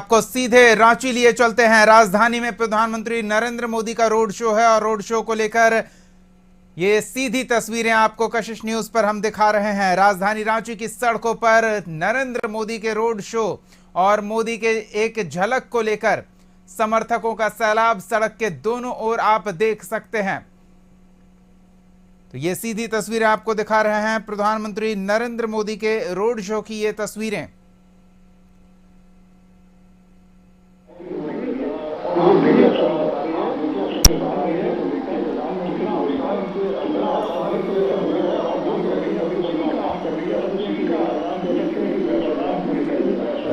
आपको सीधे रांची लिए चलते हैं। राजधानी में प्रधानमंत्री नरेंद्र मोदी का रोड शो है और रोड शो को लेकर ये सीधी तस्वीरें आपको कशिश न्यूज पर हम दिखा रहे हैं। राजधानी रांची की सड़कों पर नरेंद्र मोदी के रोड शो और मोदी के एक झलक को लेकर समर्थकों का सैलाब सड़क के दोनों ओर आप देख सकते हैं। तो ये सीधी तस्वीरें आपको दिखा रहे हैं प्रधानमंत्री नरेंद्र मोदी के रोड शो की ये तस्वीरें।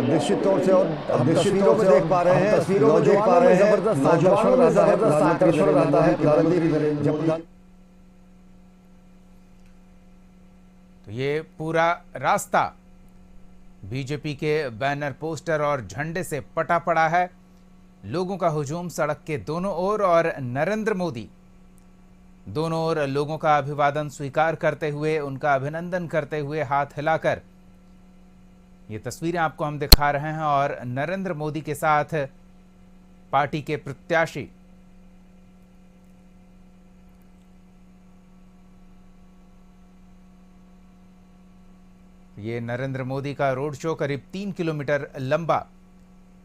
निश्चित तौर से और हम तस्वीरों में देख पा रहे हैं, तस्वीरों में देख पा रहे हैं जबरदस्त आकर्षण रहता है प्रधानमंत्री। तो ये पूरा रास्ता बीजेपी के बैनर, पोस्टर और झंडे से पटा पड़ा है। लोगों का हुजूम सड़क के दोनों ओर और नरेंद्र मोदी दोनों ओर लोगों का अभिवादन स्वीकार करते हुए, उनका अभिनंदन करते हुए हाथ हिलाकर ये तस्वीरें आपको हम दिखा रहे हैं। और नरेंद्र मोदी के साथ पार्टी के प्रत्याशी ये नरेंद्र मोदी का रोड शो करीब 3 किलोमीटर लंबा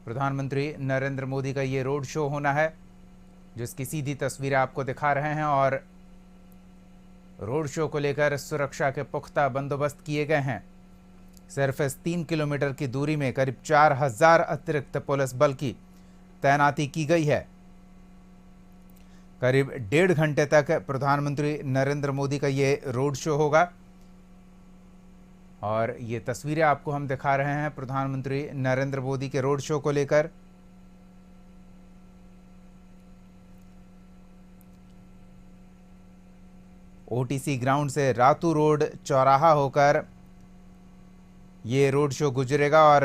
प्रधानमंत्री नरेंद्र मोदी का ये रोड शो होना है, जिसकी सीधी तस्वीरें आपको दिखा रहे हैं। और रोड शो को लेकर सुरक्षा के पुख्ता बंदोबस्त किए गए हैं। सिर्फ इस 3 किलोमीटर की दूरी में करीब 4000 अतिरिक्त पुलिस बल की तैनाती की गई है। करीब 1.5 घंटे तक प्रधानमंत्री नरेंद्र मोदी का ये रोड शो होगा। और ये तस्वीरें आपको हम दिखा रहे हैं प्रधानमंत्री नरेंद्र मोदी के रोड शो को लेकर। ओटीसी ग्राउंड से रातू रोड चौराहा होकर ये रोड शो गुजरेगा और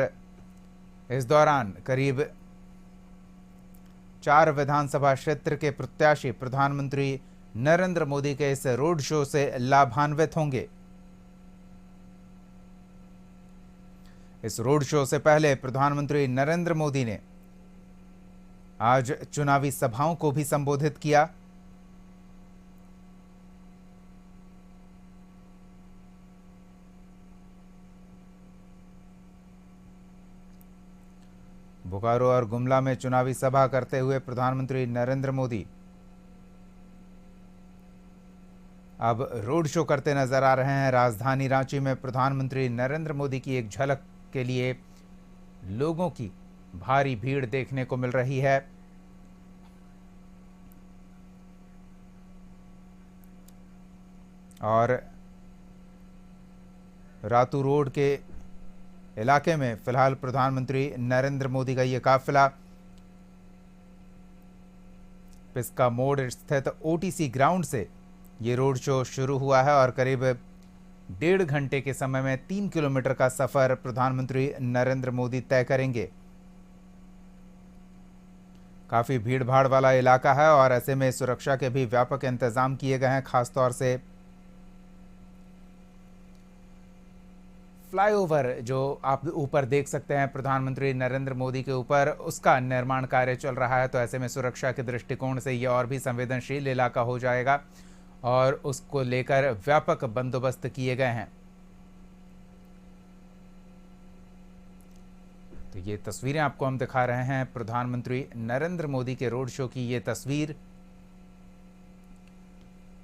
इस दौरान करीब 4 विधानसभा क्षेत्र के प्रत्याशी प्रधानमंत्री नरेंद्र मोदी के इस रोड शो से लाभान्वित होंगे। इस रोड शो से पहले प्रधानमंत्री नरेंद्र मोदी ने आज चुनावी सभाओं को भी संबोधित किया। बोकारो और गुमला में चुनावी सभा करते हुए प्रधानमंत्री नरेंद्र मोदी अब रोड शो करते नजर आ रहे हैं। राजधानी रांची में प्रधानमंत्री नरेंद्र मोदी की एक झलक के लिए लोगों की भारी भीड़ देखने को मिल रही है। और रातू रोड के इलाके में फिलहाल प्रधानमंत्री नरेंद्र मोदी का ये काफिला पिस्का मोड़ स्थित ओटीसी ग्राउंड से ये रोड शो शुरू हुआ है और करीब 1.5 घंटे के समय में 3 किलोमीटर का सफर प्रधानमंत्री नरेंद्र मोदी तय करेंगे। काफी भीड़ भाड़ वाला इलाका है और ऐसे में सुरक्षा के भी व्यापक इंतजाम किए गए हैं। खासतौर से फ्लाईओवर जो आप ऊपर देख सकते हैं प्रधानमंत्री नरेंद्र मोदी के ऊपर, उसका निर्माण कार्य चल रहा है। तो ऐसे में सुरक्षा के दृष्टिकोण से यह और भी संवेदनशील इलाका हो जाएगा और उसको लेकर व्यापक बंदोबस्त किए गए हैं। तो ये तस्वीरें आपको हम दिखा रहे हैं प्रधानमंत्री नरेंद्र मोदी के रोड शो की ये तस्वीर।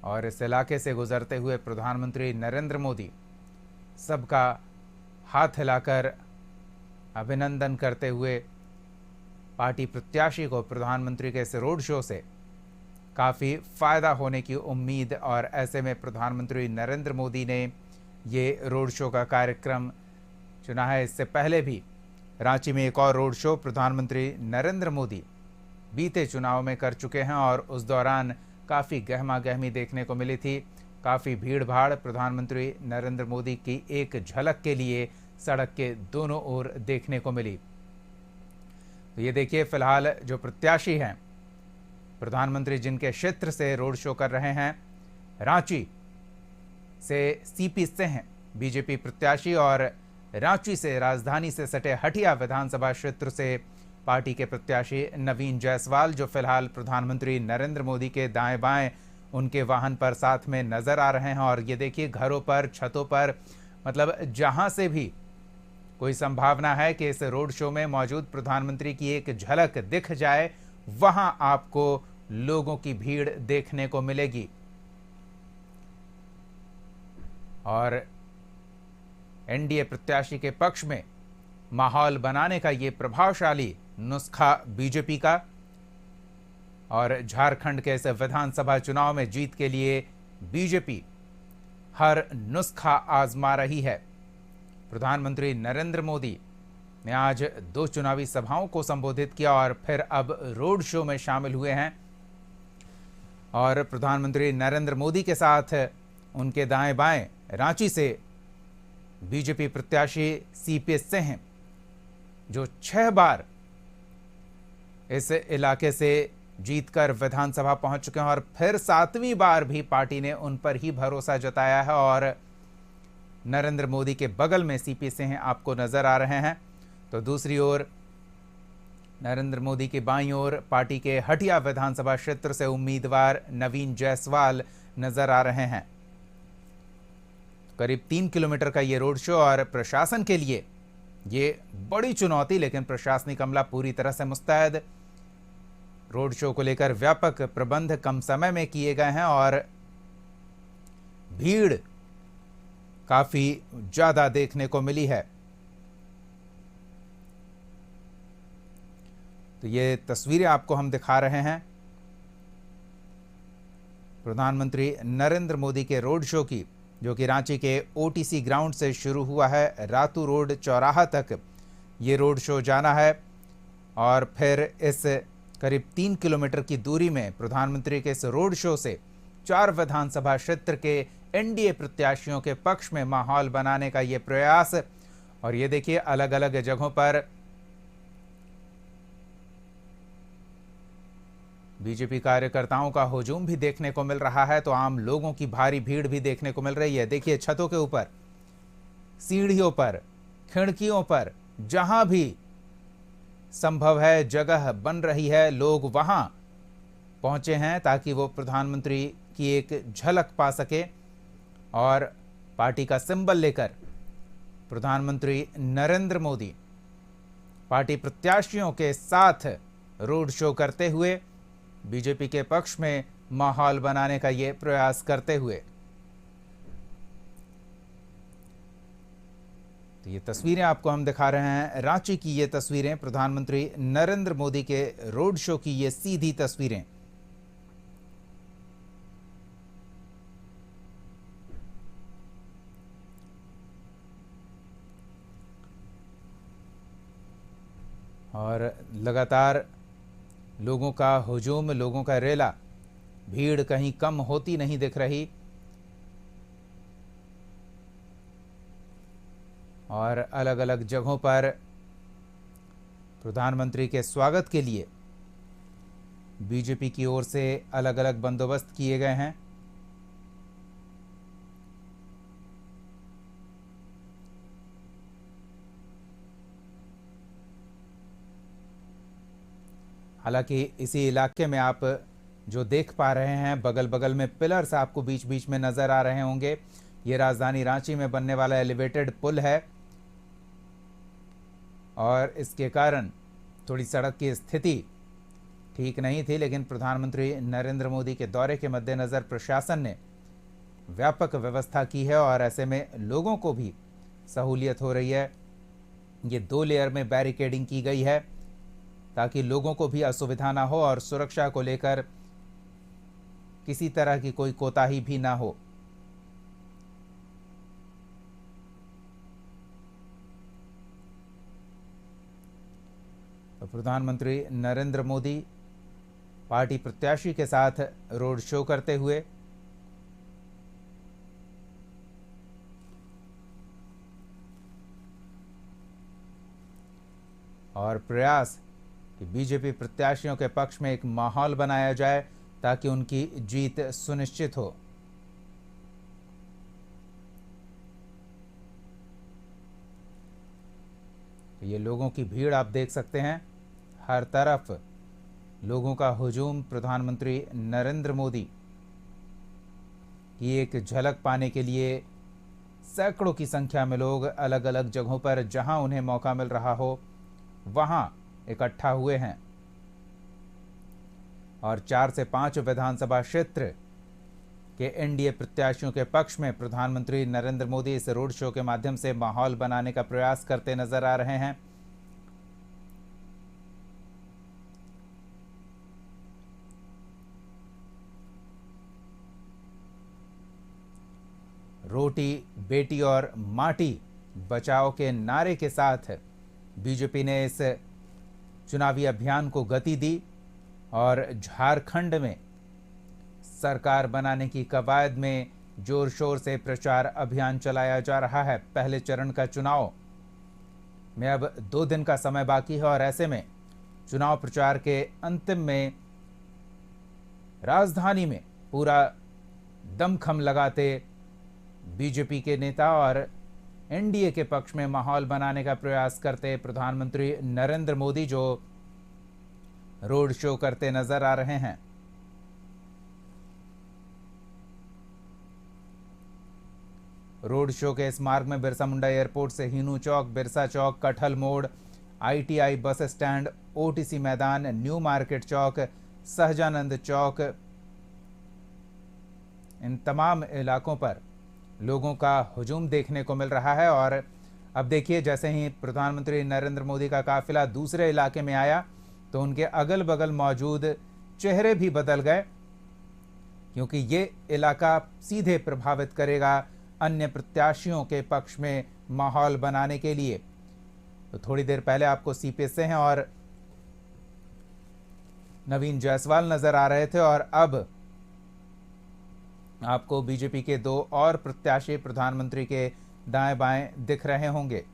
और इस इलाके से गुजरते हुए प्रधानमंत्री नरेंद्र मोदी सबका हाथ हिलाकर अभिनंदन करते हुए पार्टी प्रत्याशी को प्रधानमंत्री के इस रोड शो से काफ़ी फ़ायदा होने की उम्मीद। और ऐसे में प्रधानमंत्री नरेंद्र मोदी ने ये रोड शो का कार्यक्रम चुना है। इससे पहले भी रांची में एक और रोड शो प्रधानमंत्री नरेंद्र मोदी बीते चुनाव में कर चुके हैं और उस दौरान काफ़ी गहमा गहमी देखने को मिली थी। काफ़ी भीड़ भाड़ प्रधानमंत्री नरेंद्र मोदी की एक झलक के लिए सड़क के दोनों ओर देखने को मिली। तो ये देखिए फिलहाल जो प्रत्याशी हैं प्रधानमंत्री जिनके क्षेत्र से रोड शो कर रहे हैं, रांची से सीपी सिंह बीजेपी प्रत्याशी और रांची से राजधानी से सटे हटिया विधानसभा क्षेत्र से पार्टी के प्रत्याशी नवीन जायसवाल, जो फिलहाल प्रधानमंत्री नरेंद्र मोदी के दाएं बाएं उनके वाहन पर साथ में नजर आ रहे हैं। और ये देखिए, घरों पर, छतों पर, मतलब जहां से भी कोई संभावना है कि इस रोड शो में मौजूद प्रधानमंत्री की एक झलक दिख जाए, वहां आपको लोगों की भीड़ देखने को मिलेगी। और एनडीए प्रत्याशी के पक्ष में माहौल बनाने का ये प्रभावशाली नुस्खा बीजेपी का, और झारखंड के इस विधानसभा चुनाव में जीत के लिए बीजेपी हर नुस्खा आजमा रही है। प्रधानमंत्री नरेंद्र मोदी ने आज 2 चुनावी सभाओं को संबोधित किया और फिर अब रोड शो में शामिल हुए हैं। और प्रधानमंत्री नरेंद्र मोदी के साथ उनके दाएं बाएं रांची से बीजेपी प्रत्याशी सीपी सिंह, जो 6 बार इस इलाके से जीतकर विधानसभा पहुंच चुके हैं और फिर 7वीं बार भी पार्टी ने उन पर ही भरोसा जताया है। और नरेंद्र मोदी के बगल में सीपी सिंह आपको नजर आ रहे हैं। तो दूसरी ओर नरेंद्र मोदी के बाईं ओर पार्टी के हटिया विधानसभा क्षेत्र से उम्मीदवार नवीन जायसवाल नजर आ रहे हैं। करीब 3 किलोमीटर का ये रोड शो, और प्रशासन के लिए ये बड़ी चुनौती, लेकिन प्रशासनिक अमला पूरी तरह से मुस्तैद। रोड शो को लेकर व्यापक प्रबंध कम समय में किए गए हैं और भीड़ काफी ज्यादा देखने को मिली है। तो ये तस्वीरें आपको हम दिखा रहे हैं प्रधानमंत्री नरेंद्र मोदी के रोड शो की, जो कि रांची के ओटीसी ग्राउंड से शुरू हुआ है। रातू रोड चौराहा तक ये रोड शो जाना है और फिर इस करीब 3 किलोमीटर की दूरी में प्रधानमंत्री के इस रोड शो से 4 विधानसभा क्षेत्र के एनडीए प्रत्याशियों के पक्ष में माहौल बनाने का ये प्रयास। और ये देखिए, अलग अलग जगहों पर बीजेपी कार्यकर्ताओं का हुजूम भी देखने को मिल रहा है, तो आम लोगों की भारी भीड़ भी देखने को मिल रही है। देखिए, छतों के ऊपर, सीढ़ियों पर, खिड़कियों पर, जहां भी संभव है जगह बन रही है, लोग वहां पहुंचे हैं ताकि वो प्रधानमंत्री की एक झलक पा सके और पार्टी का सिंबल लेकर प्रधानमंत्री नरेंद्र मोदी पार्टी प्रत्याशियों के साथ रोड शो करते हुए बीजेपी के पक्ष में माहौल बनाने का ये प्रयास करते हुए। तो ये तस्वीरें आपको हम दिखा रहे हैं, रांची की ये तस्वीरें, प्रधानमंत्री नरेंद्र मोदी के रोड शो की ये सीधी तस्वीरें। और लगातार लोगों का हुजूम, लोगों का रेला, भीड़ कहीं कम होती नहीं दिख रही। और अलग अलग जगहों पर प्रधानमंत्री के स्वागत के लिए बीजेपी की ओर से अलग अलग बंदोबस्त किए गए हैं। हालांकि इसी इलाके में आप जो देख पा रहे हैं, बगल बगल में पिलर्स आपको बीच बीच में नजर आ रहे होंगे। ये राजधानी रांची में बनने वाला एलिवेटेड पुल है और इसके कारण थोड़ी सड़क की स्थिति ठीक नहीं थी, लेकिन प्रधानमंत्री नरेंद्र मोदी के दौरे के मद्देनज़र प्रशासन ने व्यापक व्यवस्था की है और ऐसे में लोगों को भी सहूलियत हो रही है। ये 2 लेयर में बैरिकेडिंग की गई है ताकि लोगों को भी असुविधा ना हो और सुरक्षा को लेकर किसी तरह की कोई कोताही भी ना हो। तो प्रधानमंत्री नरेंद्र मोदी पार्टी प्रत्याशी के साथ रोड शो करते हुए और प्रयास कि बीजेपी प्रत्याशियों के पक्ष में एक माहौल बनाया जाए ताकि उनकी जीत सुनिश्चित हो। ये लोगों की भीड़ आप देख सकते हैं, हर तरफ लोगों का हुजूम प्रधानमंत्री नरेंद्र मोदी की एक झलक पाने के लिए सैकड़ों की संख्या में लोग अलग अलग जगहों पर जहां उन्हें मौका मिल रहा हो वहां इकट्ठा हुए हैं और 4 से 5 विधानसभा क्षेत्र के एनडीए प्रत्याशियों के पक्ष में प्रधानमंत्री नरेंद्र मोदी इस रोड शो के माध्यम से माहौल बनाने का प्रयास करते नजर आ रहे हैं। रोटी बेटी और माटी बचाओ के नारे के साथ बीजेपी ने इस चुनावी अभियान को गति दी और झारखंड में सरकार बनाने की कवायद में जोर शोर से प्रचार अभियान चलाया जा रहा है। पहले चरण का चुनाव में अब 2 दिन का समय बाकी है और ऐसे में चुनाव प्रचार के अंतिम में राजधानी में पूरा दमखम लगाते बीजेपी के नेता और एनडीए के पक्ष में माहौल बनाने का प्रयास करते प्रधानमंत्री नरेंद्र मोदी जो रोड शो करते नजर आ रहे हैं। रोड शो के इस मार्ग में बिरसा मुंडा एयरपोर्ट से हिनू चौक, बिरसा चौक, कटहल मोड़, आईटीआई बस स्टैंड, ओटीसी मैदान, न्यू मार्केट चौक, सहजानंद चौक, इन तमाम इलाकों पर लोगों का हुजूम देखने को मिल रहा है। और अब देखिए, जैसे ही प्रधानमंत्री नरेंद्र मोदी का काफिला दूसरे इलाके में आया तो उनके अगल बगल मौजूद चेहरे भी बदल गए, क्योंकि ये इलाका सीधे प्रभावित करेगा अन्य प्रत्याशियों के पक्ष में माहौल बनाने के लिए। तो थोड़ी देर पहले आपको सीपीएस से हैं और नवीन जायसवाल नजर आ रहे थे और अब आपको बीजेपी के 2 और प्रत्याशी प्रधानमंत्री के दाएं बाएं दिख रहे होंगे।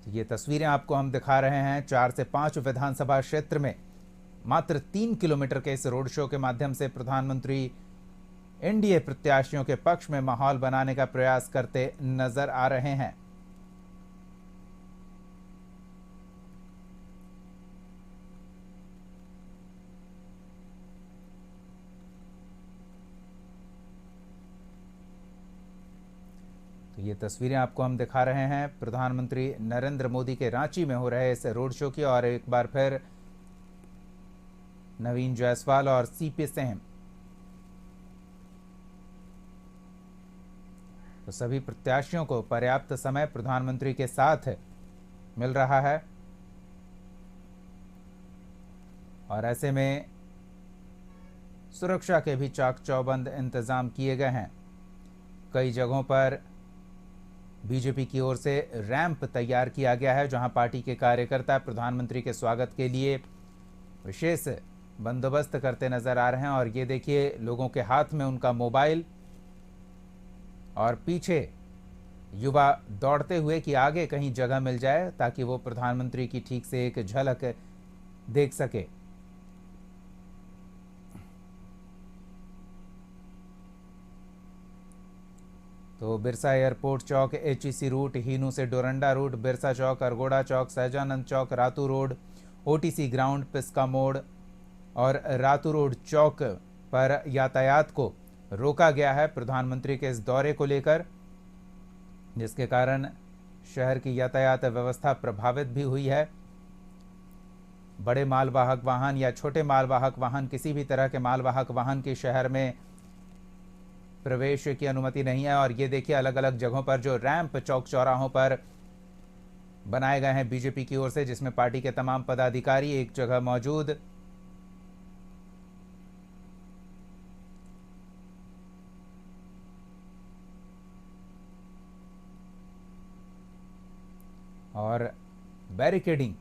ये तस्वीरें आपको हम दिखा रहे हैं 4 से 5 विधानसभा क्षेत्र में मात्र 3 किलोमीटर के इस रोड शो के माध्यम से प्रधानमंत्री एनडीए प्रत्याशियों के पक्ष में माहौल बनाने का प्रयास करते नजर आ रहे हैं। तो ये तस्वीरें आपको हम दिखा रहे हैं प्रधानमंत्री नरेंद्र मोदी के रांची में हो रहे इस रोड शो की। और एक बार फिर नवीन जायसवाल और सीपी सिंह, तो सभी प्रत्याशियों को पर्याप्त समय प्रधानमंत्री के साथ मिल रहा है और ऐसे में सुरक्षा के भी चाक चौबंद इंतजाम किए गए हैं। कई जगहों पर बीजेपी की ओर से रैंप तैयार किया गया है, जहां पार्टी के कार्यकर्ता प्रधानमंत्री के स्वागत के लिए विशेष बंदोबस्त करते नजर आ रहे हैं। और ये देखिए, लोगों के हाथ में उनका मोबाइल और पीछे युवा दौड़ते हुए कि आगे कहीं जगह मिल जाए ताकि वो प्रधानमंत्री की ठीक से एक झलक देख सके। तो Birsa airport Chowk, HEC route, Hinoo से Doranda route, Birsa Chowk, Argora Chowk, Sahajanand Chowk, Ratu road, OTC ground, Piska More और रातू रोड चौक पर यातायात को रोका गया है प्रधानमंत्री के इस दौरे को लेकर, जिसके कारण शहर की यातायात व्यवस्था प्रभावित भी हुई है। बड़े मालवाहक वाहन या छोटे मालवाहक वाहन, किसी भी तरह के मालवाहक वाहन की शहर में प्रवेश की अनुमति नहीं है। और ये देखिए, अलग अलग जगहों पर जो रैंप चौक चौराहों पर बनाए गए हैं बीजेपी की ओर से, जिसमें पार्टी के तमाम पदाधिकारी एक जगह मौजूद। और बैरिकेडिंग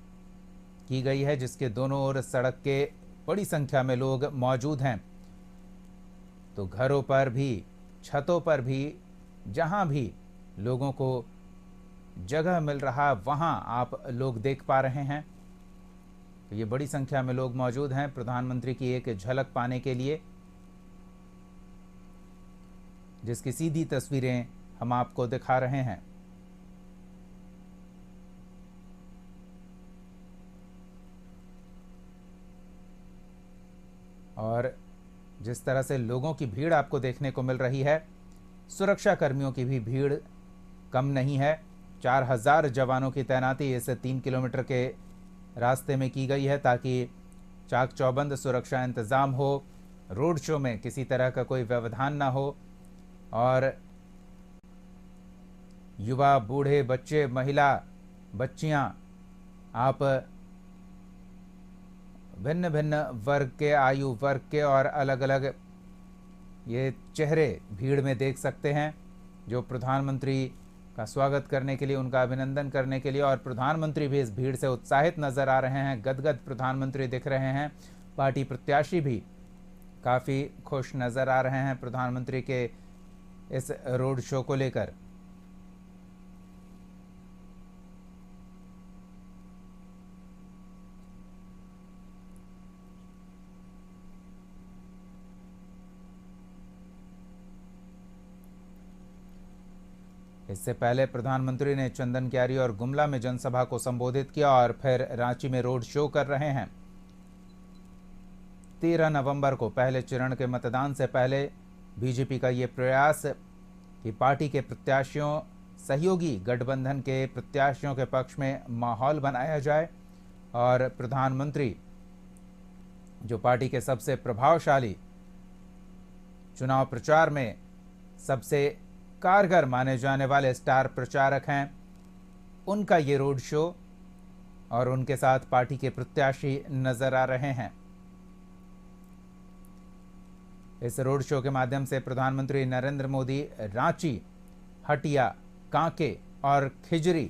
की गई है, जिसके दोनों ओर सड़क के बड़ी संख्या में लोग मौजूद हैं। तो घरों पर भी, छतों पर भी, जहां भी लोगों को जगह मिल रहा वहां आप लोग देख पा रहे हैं। तो ये बड़ी संख्या में लोग मौजूद हैं प्रधानमंत्री की एक झलक पाने के लिए, जिसकी सीधी तस्वीरें हम आपको दिखा रहे हैं। और जिस तरह से लोगों की भीड़ आपको देखने को मिल रही है, सुरक्षा कर्मियों की भी भीड़ कम नहीं है। 4000 जवानों की तैनाती इस 3 किलोमीटर के रास्ते में की गई है ताकि चाक चौबंद सुरक्षा इंतज़ाम हो, रोड शो में किसी तरह का कोई व्यवधान ना हो और युवा, बूढ़े, बच्चे, महिला, बच्चियां, आप भिन्न भिन्न वर्ग के, आयु वर्ग के और अलग अलग ये चेहरे भीड़ में देख सकते हैं, जो प्रधानमंत्री का स्वागत करने के लिए, उनका अभिनंदन करने के लिए, और प्रधानमंत्री भी इस भीड़ से उत्साहित नजर आ रहे हैं। गदगद प्रधानमंत्री दिख रहे हैं। पार्टी प्रत्याशी भी काफ़ी खुश नजर आ रहे हैं प्रधानमंत्री के इस रोड शो को लेकर। इससे पहले प्रधानमंत्री ने चंदन क्यारी और गुमला में जनसभा को संबोधित किया और फिर रांची में रोड शो कर रहे हैं। 13 नवंबर को पहले चरण के मतदान से पहले बीजेपी का ये प्रयास कि पार्टी के प्रत्याशियों, सहयोगी गठबंधन के प्रत्याशियों के पक्ष में माहौल बनाया जाए और प्रधानमंत्री, जो पार्टी के सबसे प्रभावशाली चुनाव प्रचार में सबसे कारगर माने जाने वाले स्टार प्रचारक हैं, उनका ये रोड शो और उनके साथ पार्टी के प्रत्याशी नजर आ रहे हैं। इस रोड शो के माध्यम से प्रधानमंत्री नरेंद्र मोदी रांची, हटिया, कांके और खिजरी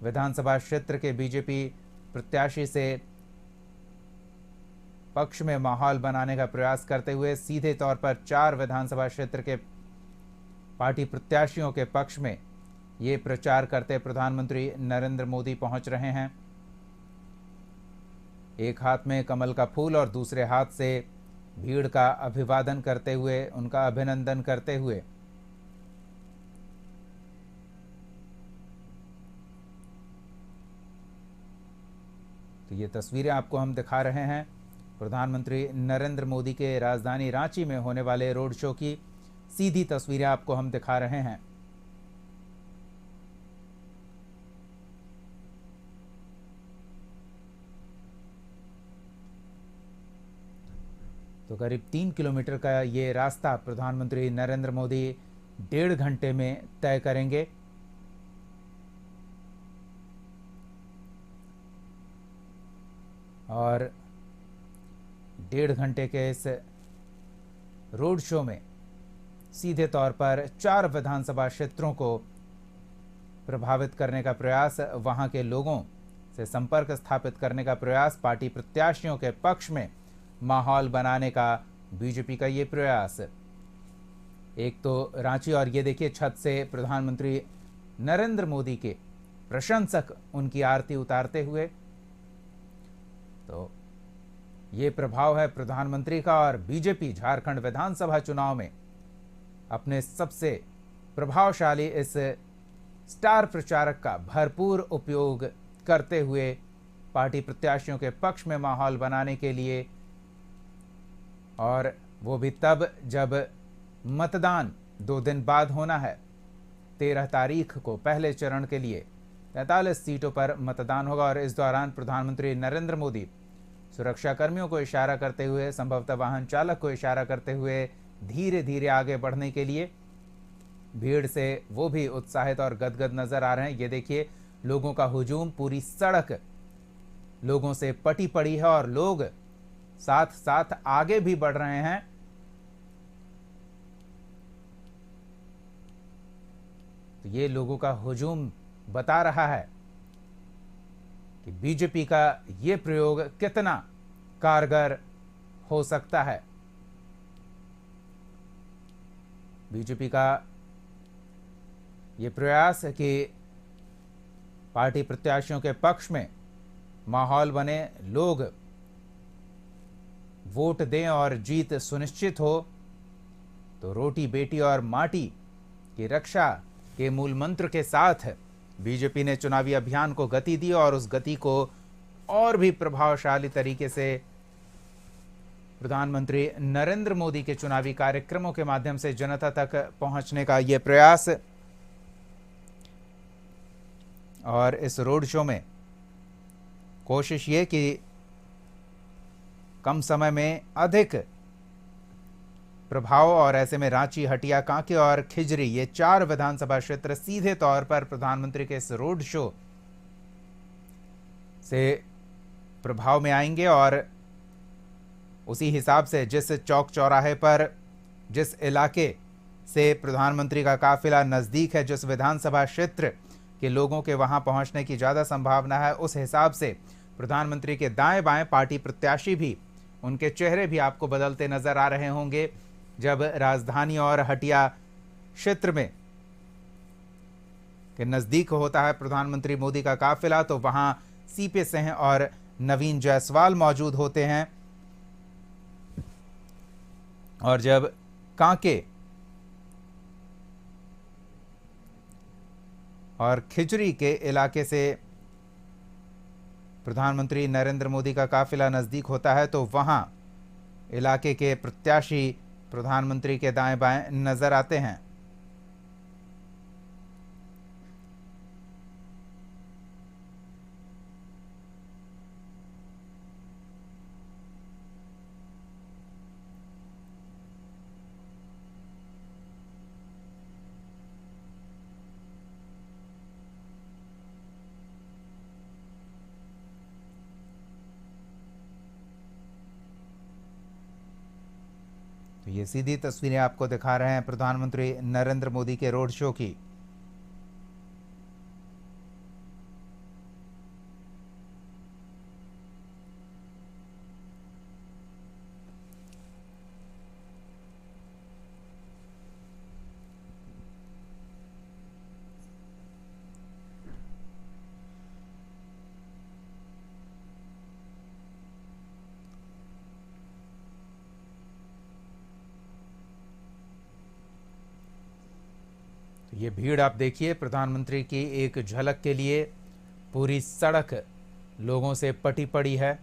विधानसभा क्षेत्र के बीजेपी प्रत्याशी से पक्ष में माहौल बनाने का प्रयास करते हुए सीधे तौर पर 4 विधानसभा क्षेत्र के पार्टी प्रत्याशियों के पक्ष में ये प्रचार करते प्रधानमंत्री नरेंद्र मोदी पहुंच रहे हैं। एक हाथ में कमल का फूल और दूसरे हाथ से भीड़ का अभिवादन करते हुए, उनका अभिनंदन करते हुए तो ये तस्वीरें आपको हम दिखा रहे हैं प्रधानमंत्री नरेंद्र मोदी के राजधानी रांची में होने वाले रोड शो की सीधी तस्वीरें आपको हम दिखा रहे हैं। तो करीब 3 किलोमीटर का ये रास्ता प्रधानमंत्री नरेंद्र मोदी 1.5 घंटे में तय करेंगे। और 1.5 घंटे के इस रोड शो में सीधे तौर पर 4 विधानसभा क्षेत्रों को प्रभावित करने का प्रयास, वहां के लोगों से संपर्क स्थापित करने का प्रयास, पार्टी प्रत्याशियों के पक्ष में माहौल बनाने का बीजेपी का ये प्रयास। एक तो रांची, और ये देखिए छत से प्रधानमंत्री नरेंद्र मोदी के प्रशंसक उनकी आरती उतारते हुए। तो ये प्रभाव है प्रधानमंत्री का, और बीजेपी झारखंड विधानसभा चुनाव में अपने सबसे प्रभावशाली इस स्टार प्रचारक का भरपूर उपयोग करते हुए पार्टी प्रत्याशियों के पक्ष में माहौल बनाने के लिए, और वो भी तब जब मतदान 2 दिन बाद होना है। 13 तारीख को पहले चरण के लिए 43 सीटों पर मतदान होगा और इस दौरान प्रधानमंत्री नरेंद्र मोदी सुरक्षा कर्मियों को इशारा करते हुए, संभवतः वाहन चालक को इशारा करते हुए धीरे धीरे आगे बढ़ने के लिए, भीड़ से वो भी उत्साहित और गदगद नजर आ रहे हैं। ये देखिए लोगों का हुजूम, पूरी सड़क लोगों से पटी पड़ी है और लोग साथ साथ आगे भी बढ़ रहे हैं। तो ये लोगों का हुजूम बता रहा है कि बीजेपी का ये प्रयोग कितना कारगर हो सकता है। बीजेपी का ये प्रयास है कि पार्टी प्रत्याशियों के पक्ष में माहौल बने, लोग वोट दें और जीत सुनिश्चित हो, तो रोटी बेटी और माटी की रक्षा के मूल मंत्र के साथ बीजेपी ने चुनावी अभियान को गति दी और उस गति को और भी प्रभावशाली तरीके से प्रधानमंत्री नरेंद्र मोदी के चुनावी कार्यक्रमों के माध्यम से जनता तक पहुंचने का यह प्रयास। और इस रोड शो में कोशिश ये कि कम समय में अधिक प्रभाव, और ऐसे में रांची, हटिया, कांके और खिजरी ये 4 विधानसभा क्षेत्र सीधे तौर पर प्रधानमंत्री के इस रोड शो से प्रभाव में आएंगे। और उसी हिसाब से जिस चौक चौराहे पर, जिस इलाके से प्रधानमंत्री का काफिला नजदीक है, जिस विधानसभा क्षेत्र के लोगों के वहां पहुंचने की ज्यादा संभावना है, उस हिसाब से प्रधानमंत्री के दाएं बाएं पार्टी प्रत्याशी भी, उनके चेहरे भी आपको बदलते नजर आ रहे होंगे। जब राजधानी और हटिया क्षेत्र में के नजदीक होता है प्रधानमंत्री मोदी का काफिला, तो वहां सीपी सिंह और नवीन जायसवाल मौजूद होते हैं। और जब कांके और खिचड़ी के इलाके से प्रधानमंत्री नरेंद्र मोदी का काफिला नजदीक होता है, तो वहां इलाके के प्रत्याशी प्रधानमंत्री के दाएं बाएं नजर आते हैं। तो ये सीधी तस्वीरें आपको दिखा रहे हैं प्रधानमंत्री नरेंद्र मोदी के रोड शो की। ये भीड़ आप देखिए, प्रधानमंत्री की एक झलक के लिए पूरी सड़क लोगों से पटी पड़ी है।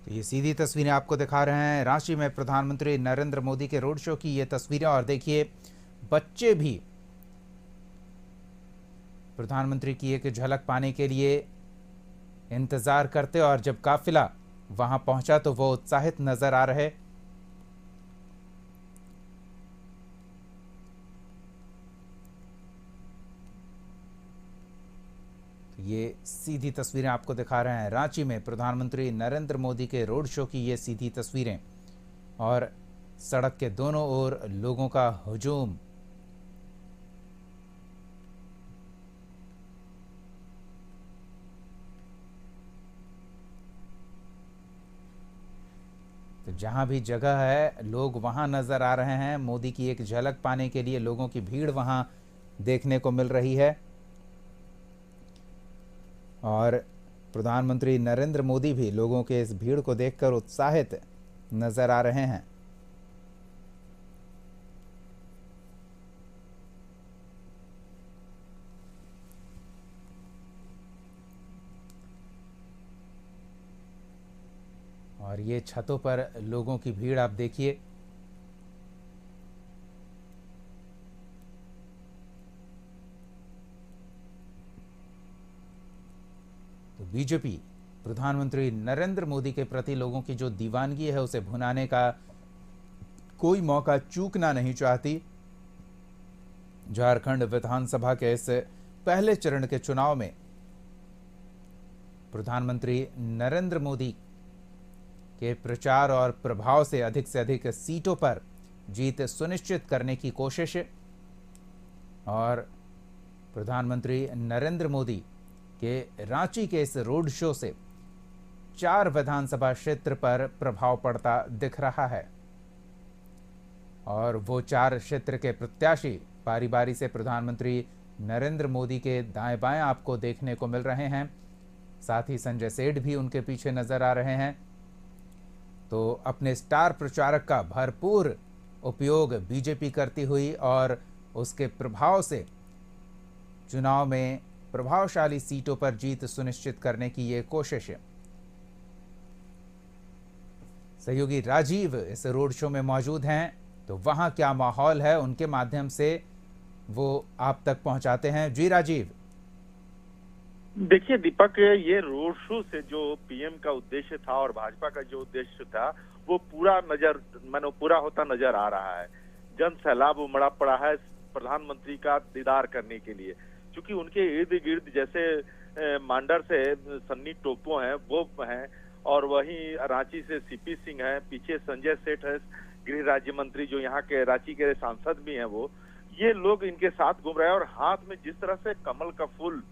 ये सीधी तस्वीरें आपको दिखा रहे हैं रांची में प्रधानमंत्री नरेंद्र मोदी के रोड शो की ये तस्वीरें। और देखिए, बच्चे भी प्रधानमंत्री की एक झलक पाने के लिए इंतजार करते, और जब काफिला वहां पहुंचा तो वो उत्साहित नजर आ रहे। ये सीधी तस्वीरें आपको दिखा रहे हैं रांची में प्रधानमंत्री नरेंद्र मोदी के रोड शो की ये सीधी तस्वीरें, और सड़क के दोनों ओर लोगों का हुजूम। तो जहां भी जगह है लोग वहां नजर आ रहे हैं। मोदी की एक झलक पाने के लिए लोगों की भीड़ वहां देखने को मिल रही है। और प्रधानमंत्री नरेंद्र मोदी भी लोगों के इस भीड़ को देखकर उत्साहित नजर आ रहे हैं। और ये छतों पर लोगों की भीड़ आप देखिए। तो बीजेपी प्रधानमंत्री नरेंद्र मोदी के प्रति लोगों की जो दीवानगी है उसे भुनाने का कोई मौका चूकना नहीं चाहती। झारखंड विधानसभा के इस पहले चरण के चुनाव में प्रधानमंत्री नरेंद्र मोदी के प्रचार और प्रभाव से अधिक सीटों पर जीत सुनिश्चित करने की कोशिश और प्रधानमंत्री नरेंद्र मोदी के रांची के इस रोड शो से 4 विधानसभा क्षेत्र पर प्रभाव पड़ता दिख रहा है और वो 4 क्षेत्र के प्रत्याशी बारी बारी से प्रधानमंत्री नरेंद्र मोदी के दाएं बाएं आपको देखने को मिल रहे हैं। साथ ही संजय सेठ भी उनके पीछे नजर आ रहे हैं। तो अपने स्टार प्रचारक का भरपूर उपयोग बीजेपी करती हुई और उसके प्रभाव से चुनाव में प्रभावशाली सीटों पर जीत सुनिश्चित करने की ये कोशिश है। सहयोगी राजीव इस रोड शो में मौजूद हैं, तो वहां क्या माहौल है उनके माध्यम से वो आप तक पहुंचाते हैं। जी राजीव। देखिए दीपक, ये रोड शो से जो पीएम का उद्देश्य था और भाजपा का जो उद्देश्य था वो पूरा होता नजर आ रहा है। जन सैलाब उमड़ा पड़ा है प्रधानमंत्री का दीदार करने के लिए, क्योंकि उनके इर्द गिर्द जैसे मांडर से सन्नी टोपो हैं वो हैं, और वहीं रांची से सीपी सिंह हैं, पीछे संजय सेठ है गृह राज्य मंत्री जो यहाँ के रांची के सांसद भी हैं, वो ये लोग इनके साथ घूम रहे हैं। और हाथ में जिस तरह से कमल का फूल,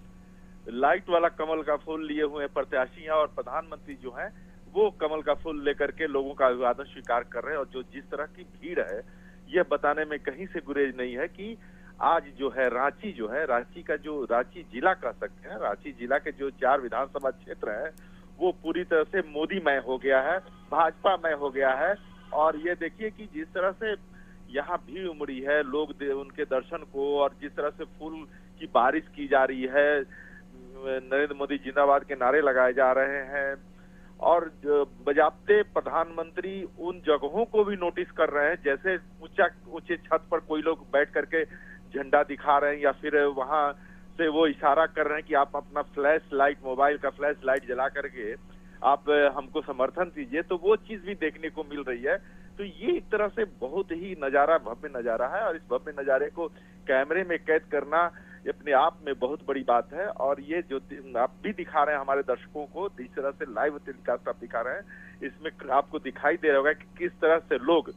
लाइट वाला कमल का फूल लिए हुए प्रत्याशी हैं और प्रधानमंत्री जो हैं वो कमल का फूल लेकर के लोगों का अभिवादन स्वीकार कर रहे हैं। और जो जिस तरह की भीड़ है यह बताने में कहीं से गुरेज नहीं है कि आज जो है रांची का जो रांची जिला कह सकते हैं, रांची जिला के जो 4 विधानसभा क्षेत्र है वो पूरी तरह से मोदीमय हो गया है, भाजपामय हो गया है। और ये देखिए कि जिस तरह से यहाँ भीड़ उमड़ी है, लोग उनके दर्शन को, और जिस तरह से फूल की बारिश की जा रही है, नरेंद्र मोदी जिंदाबाद के नारे लगाए जा रहे हैं, और बजाते प्रधानमंत्री उन जगहों को भी नोटिस कर रहे हैं जैसे ऊंचे छत पर कोई लोग बैठ करके झंडा दिखा रहे हैं, या फिर वहां से वो इशारा कर रहे हैं कि आप अपना फ्लैश लाइट, मोबाइल का फ्लैश लाइट जला करके आप हमको समर्थन दीजिए। तो वो चीज भी देखने को मिल रही है। तो ये एक तरह से बहुत ही भव्य नजारा है, और इस भव्य नजारे को कैमरे में कैद करना अपने आप में बहुत बड़ी बात है। और ये जो आप भी दिखा रहे हैं हमारे दर्शकों को, जिस तरह से लाइव टेलीकास्ट आप दिखा रहे हैं, इसमें आपको दिखाई दे रहा होगा कि किस तरह से लोग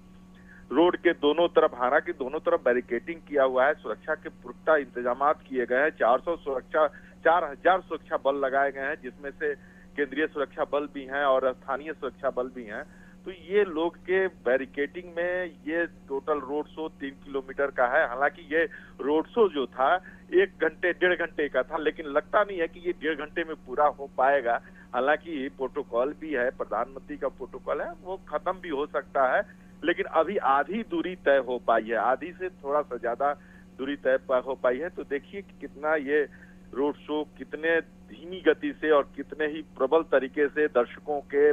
रोड के दोनों तरफ, हालांकि दोनों तरफ बैरिकेडिंग किया हुआ है, सुरक्षा के पुख्ता इंतजाम किए गए हैं, 4000 सुरक्षा बल लगाए गए हैं, जिसमें से केंद्रीय सुरक्षा बल भी हैं और स्थानीय सुरक्षा बल भी हैं। तो ये लोग के बैरिकेडिंग में ये टोटल रोड शो 3 किलोमीटर का है। हालांकि ये रोड शो जो था 1-1.5 घंटे का था, लेकिन लगता नहीं है कि ये 1.5 घंटे में पूरा हो पाएगा। हालांकि प्रोटोकॉल भी है, प्रधानमंत्री का प्रोटोकॉल है, वो खत्म भी हो सकता है, लेकिन अभी आधी दूरी तय हो पाई है, आधी से थोड़ा सा ज्यादा दूरी तय हो पाई है। तो देखिए कि कितना ये रोड शो कितने धीमी गति से और कितने ही प्रबल तरीके से दर्शकों के,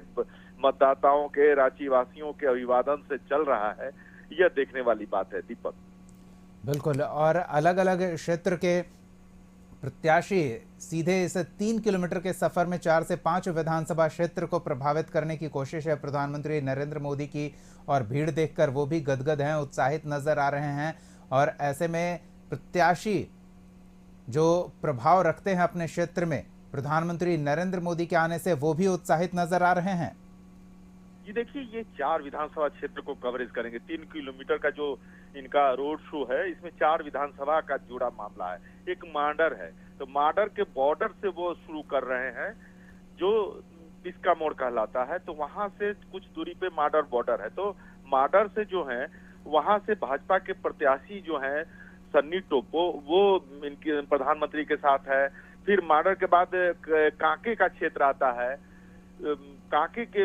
मतदाताओं के, रांची वासियों के अभिवादन से चल रहा है, यह देखने वाली बात है दीपक। बिल्कुल, और अलग अलग क्षेत्र के प्रत्याशी सीधे इस 3 किलोमीटर के सफर में 4 से 5 विधानसभा क्षेत्र को प्रभावित करने की कोशिश है प्रधानमंत्री नरेंद्र मोदी की, और भीड़ देखकर वो भी गदगद हैं, उत्साहित नजर आ रहे हैं। और ऐसे में प्रत्याशी जो प्रभाव रखते हैं अपने क्षेत्र में प्रधानमंत्री नरेंद्र मोदी के आने से, वो भी उत्साहित नजर आ रहे हैं। ये देखिए, ये 4 विधानसभा क्षेत्र को कवरेज करेंगे। 3 किलोमीटर का जो इनका रोड शो है, इसमें 4 विधानसभा का जुड़ा मामला है। एक मांडर है, तो मांडर के बॉर्डर से वो शुरू कर रहे हैं, जो पिस्का मोड़ कहलाता है। तो वहां से कुछ दूरी पे मांडर बॉर्डर है। तो मांडर से जो है वहां से भाजपा के प्रत्याशी जो है सन्नी टोपो, वो इनके प्रधानमंत्री के साथ है। फिर माडर के बाद कांके का क्षेत्र आता है, कांके के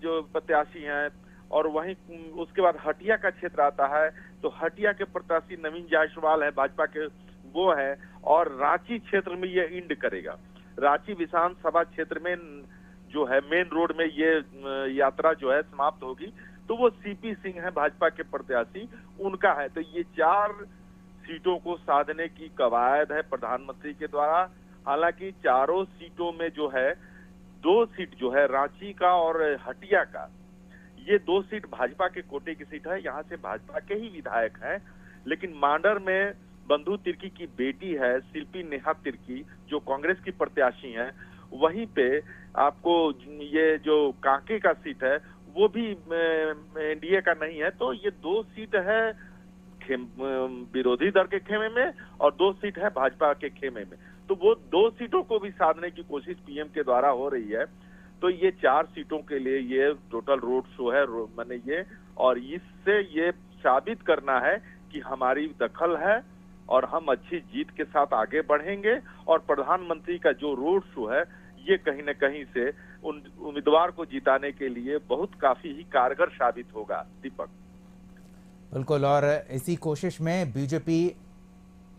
जो प्रत्याशी हैं, और वहीं उसके बाद हटिया का क्षेत्र आता है, तो हटिया के प्रत्याशी नवीन जायसवाल है भाजपा के, वो है। और रांची क्षेत्र में ये इंड करेगा। रांची विधानसभा क्षेत्र में जो है मेन रोड में ये यात्रा जो है समाप्त होगी, तो वो सीपी सिंह है भाजपा के प्रत्याशी, उनका है। तो ये 4 सीटों को साधने की कवायद है प्रधानमंत्री के द्वारा। हालांकि चारों सीटों में जो है 2 सीट जो है रांची का और हटिया का, ये 2 सीट भाजपा के कोटे की सीट है, यहाँ से भाजपा के ही विधायक हैं। लेकिन मांडर में बंधु तिर्की की बेटी है शिल्पी नेहा तिर्की, जो कांग्रेस की प्रत्याशी हैं। वहीं पे आपको ये जो कांके का सीट है वो भी एनडीए का नहीं है, तो ये 2 सीट है विरोधी दल के खेमे में और 2 सीट है भाजपा के खेमे में। तो वो 2 सीटों को भी साधने की कोशिश पीएम के द्वारा हो रही है। तो ये 4 सीटों के लिए ये टोटल रोड शो है, मैंने ये, और इससे ये साबित करना है कि हमारी दखल है और हम अच्छी जीत के साथ आगे बढ़ेंगे। और प्रधानमंत्री का जो रोड शो है ये कहीं न कहीं से उन उम्मीदवार को जिताने के लिए बहुत काफी ही कारगर साबित होगा। दीपक, बिल्कुल, और इसी कोशिश में बीजेपी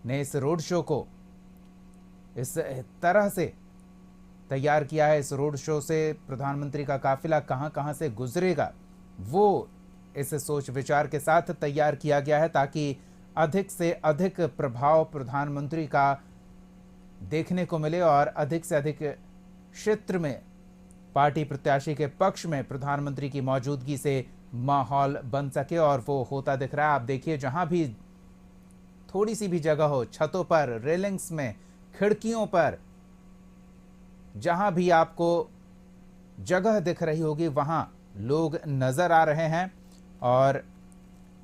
ने इस रोड शो को इस तरह से तैयार किया है। इस रोड शो से प्रधानमंत्री का काफिला कहां कहां से गुजरेगा वो इस सोच विचार के साथ तैयार किया गया है, ताकि अधिक से अधिक प्रभाव प्रधानमंत्री का देखने को मिले और अधिक से अधिक क्षेत्र में पार्टी प्रत्याशी के पक्ष में प्रधानमंत्री की मौजूदगी से माहौल बन सके। और वो होता दिख रहा है। आप देखिए, जहां भी थोड़ी सी भी जगह हो, छतों पर, रेलिंग्स में, खिड़कियों पर, जहां भी आपको जगह दिख रही होगी वहां लोग नजर आ रहे हैं। और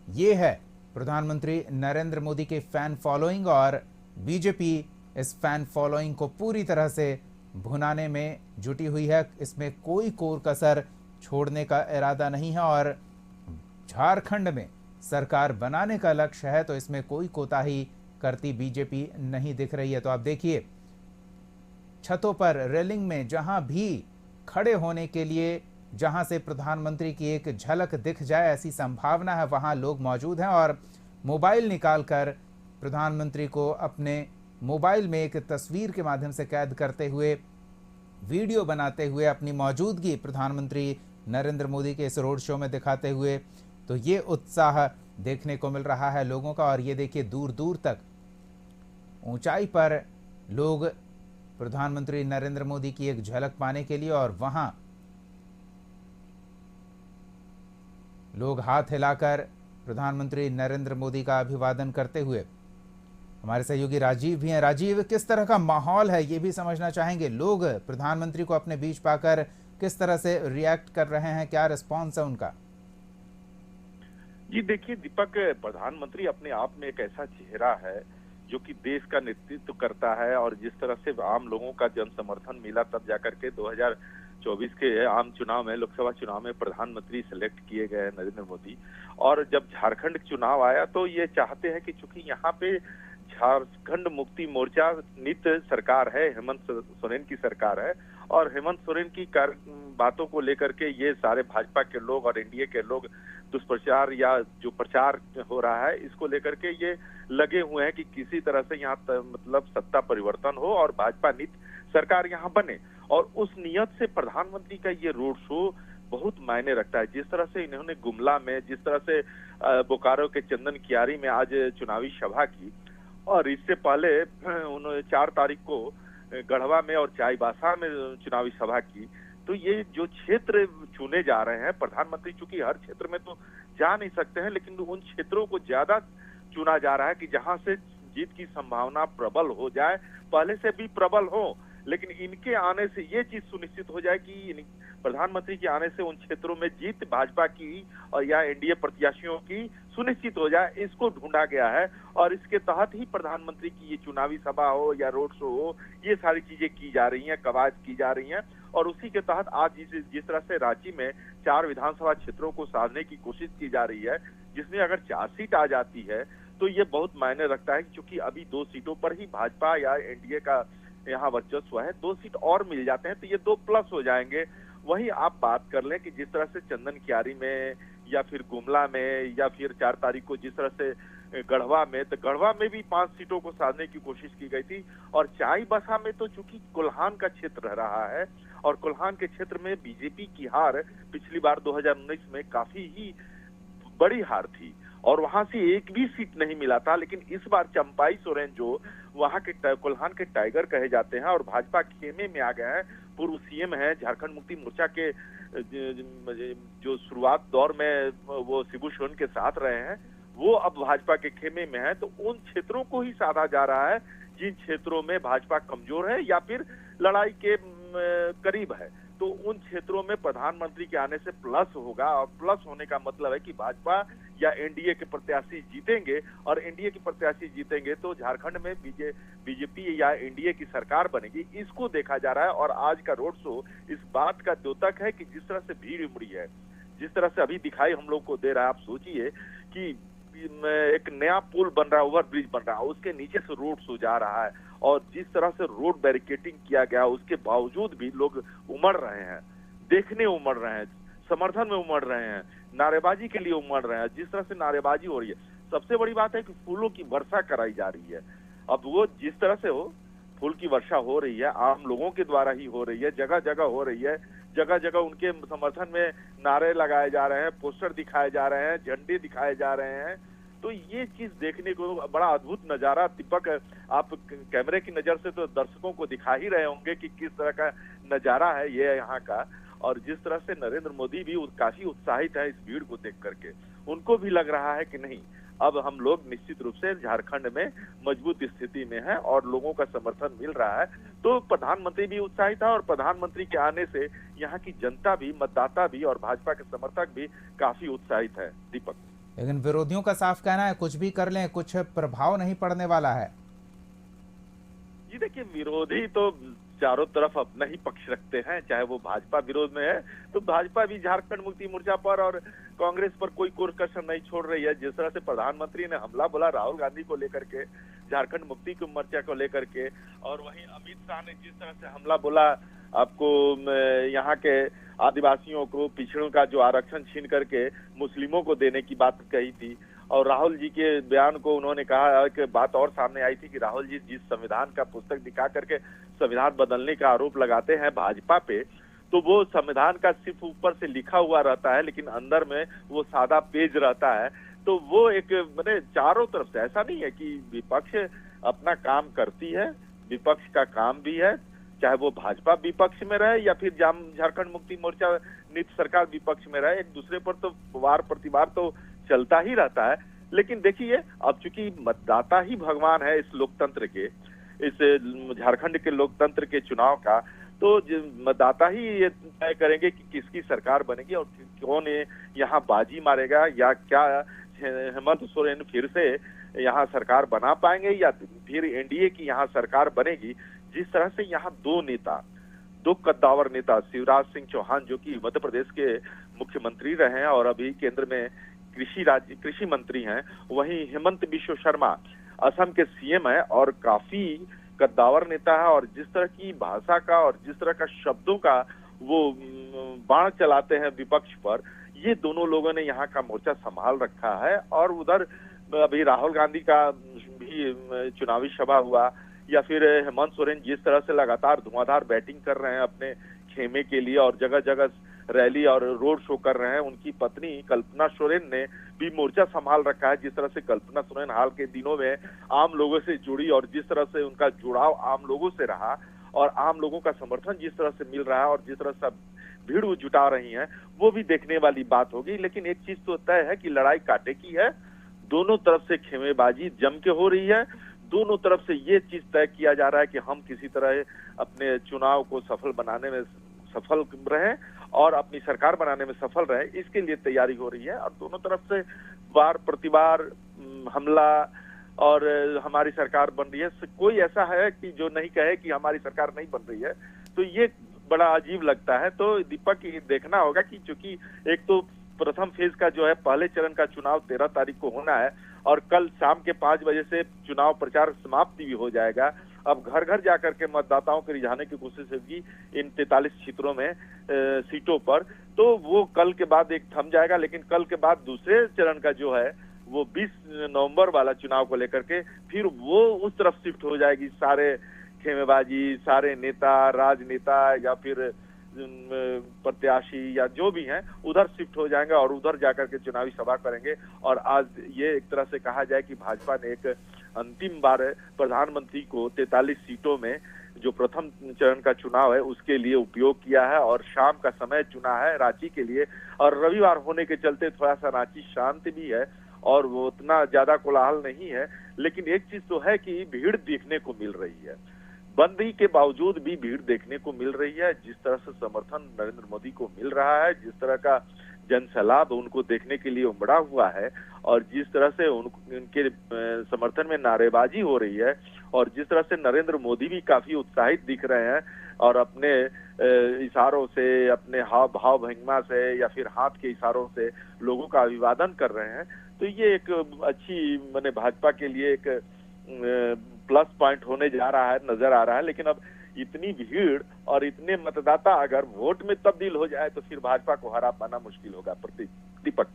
ये है प्रधानमंत्री नरेंद्र मोदी के फैन फॉलोइंग, और बीजेपी इस फैन फॉलोइंग को पूरी तरह से भुनाने में जुटी हुई है। इसमें कोई कोर कसर छोड़ने का इरादा नहीं है, और झारखंड में सरकार बनाने का लक्ष्य है, तो इसमें कोई कोताही करती बीजेपी नहीं दिख रही है। तो आप देखिए, छतों पर, रेलिंग में, जहां भी खड़े होने के लिए, जहां से प्रधानमंत्री की एक झलक दिख जाए ऐसी संभावना है, वहां लोग मौजूद हैं। और मोबाइल निकालकर प्रधानमंत्री को अपने मोबाइल में एक तस्वीर के माध्यम से कैद करते हुए, वीडियो बनाते हुए अपनी मौजूदगी प्रधानमंत्री नरेंद्र मोदी के इस रोड शो में दिखाते हुए, तो ये उत्साह देखने को मिल रहा है लोगों का। और ये देखिए, दूर दूर तक, ऊंचाई पर लोग प्रधानमंत्री नरेंद्र मोदी की एक झलक पाने के लिए, और वहां लोग हाथ हिलाकर प्रधानमंत्री नरेंद्र मोदी का अभिवादन करते हुए। हमारे सहयोगी राजीव भी हैं। राजीव, किस तरह का माहौल है ये भी समझना चाहेंगे। लोग प्रधानमंत्री को अपने बीच पाकर किस तरह से रिएक्ट कर रहे हैं, क्या रिस्पॉन्स है उनका? जी देखिए दीपक, प्रधानमंत्री अपने आप में एक ऐसा चेहरा है जो कि देश का नेतृत्व करता है, और जिस तरह से आम लोगों का जन समर्थन मिला तब जाकर के 2024 के आम चुनाव में, लोकसभा चुनाव में प्रधानमंत्री सिलेक्ट किए गए नरेंद्र मोदी। और जब झारखंड चुनाव आया तो ये चाहते हैं कि चूंकि यहाँ पे झारखंड मुक्ति मोर्चा नित सरकार है, हेमंत सोरेन की सरकार है, और हेमंत सोरेन की बातों को लेकर के ये सारे भाजपा के लोग और एनडीए के लोग दुष्प्रचार या जो प्रचार हो रहा है इसको लेकर के ये लगे हुए हैं कि किसी तरह से यहाँ मतलब सत्ता परिवर्तन हो और भाजपा नित सरकार यहाँ बने। और उस नियत से प्रधानमंत्री का ये रोड शो बहुत मायने रखता है। जिस तरह से इन्होंने गुमला में, जिस तरह से बोकारो के चंदन कियारी में आज चुनावी सभा की, और इससे पहले उन्होंने 4 तारीख को गढ़वा में और चाईबासा में चुनावी सभा की। तो ये जो क्षेत्र चुने जा रहे हैं, प्रधानमंत्री चूंकि हर क्षेत्र में तो जा नहीं सकते हैं, लेकिन उन क्षेत्रों को ज्यादा चुना जा रहा है कि जहां से जीत की संभावना प्रबल हो जाए, पहले से भी प्रबल हो, लेकिन इनके आने से ये चीज सुनिश्चित हो जाए कि प्रधानमंत्री के आने से उन क्षेत्रों में जीत भाजपा की और या एनडीए प्रत्याशियों की सुनिश्चित हो जाए, इसको ढूंढा गया है। और इसके तहत ही प्रधानमंत्री की ये चुनावी सभा हो या रोड शो हो, ये सारी चीजें की जा रही हैं, कवायद की जा रही हैं। और उसी के तहत आज जिस तरह से रांची में 4 विधानसभा क्षेत्रों को साधने की कोशिश की जा रही है, जिसमें अगर 4 सीट आ जाती है तो ये बहुत मायने रखता है, क्योंकि अभी 2 सीटों पर ही भाजपा या एनडीए का यहाँ वर्चस्व है, 2 सीट और मिल जाते हैं तो ये 2 प्लस हो जाएंगे। वहीं आप बात कर लें कि जिस तरह से चंदन कियारी में या फिर गुमला में या फिर 4 तारीख को जिस तरह से गढ़वा में, तो गढ़वा में भी 5 सीटों को साधने की कोशिश की गई थी। और चाईबासा में तो चूंकि कोल्हान का क्षेत्र रह रहा है और कोल्हान के क्षेत्र में बीजेपी की हार पिछली बार 2019 में काफी ही बड़ी हार थी और वहां से एक भी सीट नहीं मिला था। लेकिन इस बार चंपाई सोरेन जो वहां के कोल्हान के टाइगर कहे जाते हैं और भाजपा खेमे में आ गए हैं, पूर्व सीएम है, झारखंड मुक्ति मोर्चा के जो शुरुआत दौर में वो शिबू सोरेन के साथ रहे हैं, वो अब भाजपा के खेमे में है। तो उन क्षेत्रों को ही साधा जा रहा है जिन क्षेत्रों में भाजपा कमजोर है या फिर लड़ाई के करीब है। तो उन क्षेत्रों में प्रधानमंत्री के आने से प्लस होगा और प्लस होने का मतलब है कि भाजपा या एनडीए के प्रत्याशी जीतेंगे और एनडीए के प्रत्याशी जीतेंगे तो झारखंड में बीजेपी या एनडीए की सरकार बनेगी। इसको देखा जा रहा है और आज का रोड शो इस बात का द्योतक है कि जिस तरह से भीड़ उमड़ी है, जिस तरह से अभी दिखाई हम लोग को दे रहा है। आप सोचिए कि एक नया पुल बन रहा है, ओवर ब्रिज बन रहा है, उसके नीचे से रोड शो जा रहा है और जिस तरह से रोड बैरिकेडिंग किया गया उसके बावजूद भी लोग उमड़ रहे हैं, देखने उमड़ रहे हैं, समर्थन में उमड़ रहे हैं, नारेबाजी के लिए उमड़ रहे हैं। जिस तरह से नारेबाजी हो रही है, सबसे बड़ी बात है कि फूलों की वर्षा कराई जा रही है। अब वो जिस तरह से हो, फूल की वर्षा हो रही है, आम लोगों के द्वारा ही हो रही है, जगह जगह हो रही है, जगह जगह उनके समर्थन में नारे लगाए जा रहे हैं, पोस्टर दिखाए जा रहे हैं, झंडे दिखाए जा रहे हैं। तो ये चीज देखने को बड़ा अद्भुत नजारा, दीपक आप कैमरे की नजर से तो दर्शकों को दिखा ही रहे होंगे कि किस तरह का नजारा है ये यहाँ का। और जिस तरह से नरेंद्र मोदी भी काफी उत्साहित है इस भीड़ को देख करके, उनको भी लग रहा है कि नहीं, अब हम लोग निश्चित रूप से झारखंड में मजबूत स्थिति में है और लोगों का समर्थन मिल रहा है। तो प्रधानमंत्री भी उत्साहित है और प्रधानमंत्री के आने से यहाँ की जनता भी, मतदाता भी और भाजपा के समर्थक भी काफी उत्साहित है। दीपक, लेकिन विरोधियों का साफ कहना है कुछ भी कर लें कुछ प्रभाव नहीं पड़ने वाला है। जी देखिए, विरोधी तो चारों तरफ अपना ही पक्ष रखते हैं, चाहे वो भाजपा विरोध में है तो भाजपा भी झारखंड मुक्ति मोर्चा पर और कांग्रेस पर कोई कसर नहीं छोड़ रही है। जिस तरह से प्रधानमंत्री ने हमला बोला राहुल गांधी को लेकर के, झारखंड मुक्ति मोर्चा को लेकर के, और वहीं अमित शाह ने जिस तरह से हमला बोला आपको यहाँ के आदिवासियों को, पिछड़ों का जो आरक्षण छीन करके मुस्लिमों को देने की बात कही थी, और राहुल जी के बयान को उन्होंने कहा कि बात और सामने आई थी कि राहुल जी जिस संविधान का पुस्तक दिखा करके संविधान बदलने का आरोप लगाते हैं भाजपा पे, तो वो संविधान का सिर्फ ऊपर से लिखा हुआ रहता है लेकिन अंदर में वो सादा पेज रहता है। तो वो एक मैंने चारों तरफ से, ऐसा नहीं है कि विपक्ष अपना काम करती है, विपक्ष का काम भी है, चाहे वो भाजपा विपक्ष में रहे या फिर झारखंड मुक्ति मोर्चा नीति सरकार विपक्ष में रहे, एक दूसरे पर तो वार प्रतिवार तो चलता ही रहता है। लेकिन देखिए, अब चूंकि मतदाता ही भगवान है इस लोकतंत्र के, इस झारखंड के लोकतंत्र के चुनाव का, तो मतदाता ही ये तय करेंगे कि किसकी सरकार बनेगी और कौन यहाँ बाजी मारेगा, या क्या हेमंत सोरेन फिर से यहाँ सरकार बना पाएंगे या फिर एनडीए की यहाँ सरकार बनेगी। जिस तरह से यहाँ दो नेता, दो कद्दावर नेता, शिवराज सिंह चौहान जो कि मध्य प्रदेश के मुख्यमंत्री रहे हैं और अभी केंद्र में कृषि मंत्री हैं, वहीं हेमंत बिश्व शर्मा असम के सीएम है और काफी कद्दावर नेता है, और जिस तरह की भाषा का और जिस तरह का शब्दों का वो बाण चलाते हैं विपक्ष पर, ये दोनों लोगों ने यहाँ का मोर्चा संभाल रखा है। और उधर अभी राहुल गांधी का भी चुनावी सभा हुआ, या फिर हेमंत सोरेन जिस तरह से लगातार धुआंधार बैटिंग कर रहे हैं अपने खेमे के लिए और जगह जगह रैली और रोड शो कर रहे हैं, उनकी पत्नी कल्पना सोरेन ने भी मोर्चा संभाल रखा है। जिस तरह से कल्पना सोरेन हाल के दिनों में आम लोगों से जुड़ी और जिस तरह से उनका जुड़ाव आम लोगों से रहा और आम लोगों का समर्थन जिस तरह से मिल रहा है और जिस तरह से भीड़ वो जुटा रही है, वो भी देखने वाली बात होगी। लेकिन एक चीज तो तय है कि लड़ाई कांटे की है, दोनों तरफ से खेमेबाजी जम के हो रही है, दोनों तरफ से ये चीज तय किया जा रहा है कि हम किसी तरह अपने चुनाव को सफल बनाने में सफल रहे और अपनी सरकार बनाने में सफल रहे, इसके लिए तैयारी हो रही है। और दोनों तरफ से वार प्रतिवार, हमला और हमारी सरकार बन रही है। कोई ऐसा है कि जो नहीं कहे कि हमारी सरकार नहीं बन रही है, तो ये बड़ा अजीब लगता है। तो दीपक ये देखना होगा कि चूंकि एक तो प्रथम फेज का जो है पहले चरण का चुनाव 13 तारीख को होना है और कल शाम के 5 बजे से चुनाव प्रचार समाप्ति भी हो जाएगा। अब घर घर जाकर के मतदाताओं को रिझाने की कोशिश होगी इन 43 क्षेत्रों में सीटों पर, तो वो कल के बाद एक थम जाएगा। लेकिन कल के बाद दूसरे चरण का जो है वो 20 नवंबर वाला चुनाव को लेकर के फिर वो उस तरफ शिफ्ट हो जाएगी। सारे खेमेबाजी, सारे नेता, राजनेता या फिर प्रत्याशी या जो भी हैं उधर शिफ्ट हो जाएंगे और उधर जाकर के चुनावी सभा करेंगे। और आज ये एक तरह से कहा जाए कि भाजपा ने एक अंतिम बार प्रधानमंत्री को 43 सीटों में जो प्रथम चरण का चुनाव है उसके लिए उपयोग किया है और शाम का समय चुना है रांची के लिए। और रविवार होने के चलते थोड़ा सा रांची शांत भी है और वो उतना ज्यादा कोलाहल नहीं है। लेकिन एक चीज तो है कि भीड़ देखने को मिल रही है, बंदी के बावजूद भी भीड़ देखने को मिल रही है। जिस तरह से समर्थन नरेंद्र मोदी को मिल रहा है, जिस तरह का जन सैलाब उनको देखने के लिए उमड़ा हुआ है और जिस तरह से उनके समर्थन में नारेबाजी हो रही है और जिस तरह से नरेंद्र मोदी भी काफी उत्साहित दिख रहे हैं और अपने इशारों से, अपने हाव भाव भंगिमा से या फिर हाथ के इशारों से लोगों का अभिवादन कर रहे हैं, तो ये एक अच्छी माने भाजपा के लिए एक प्लस पॉइंट होने जा रहा है, नजर आ रहा है। लेकिन अब इतनी भीड़ और इतने मतदाता अगर वोट में तब्दील हो जाए तो फिर भाजपा को हरा पाना मुश्किल होगा। दीपक,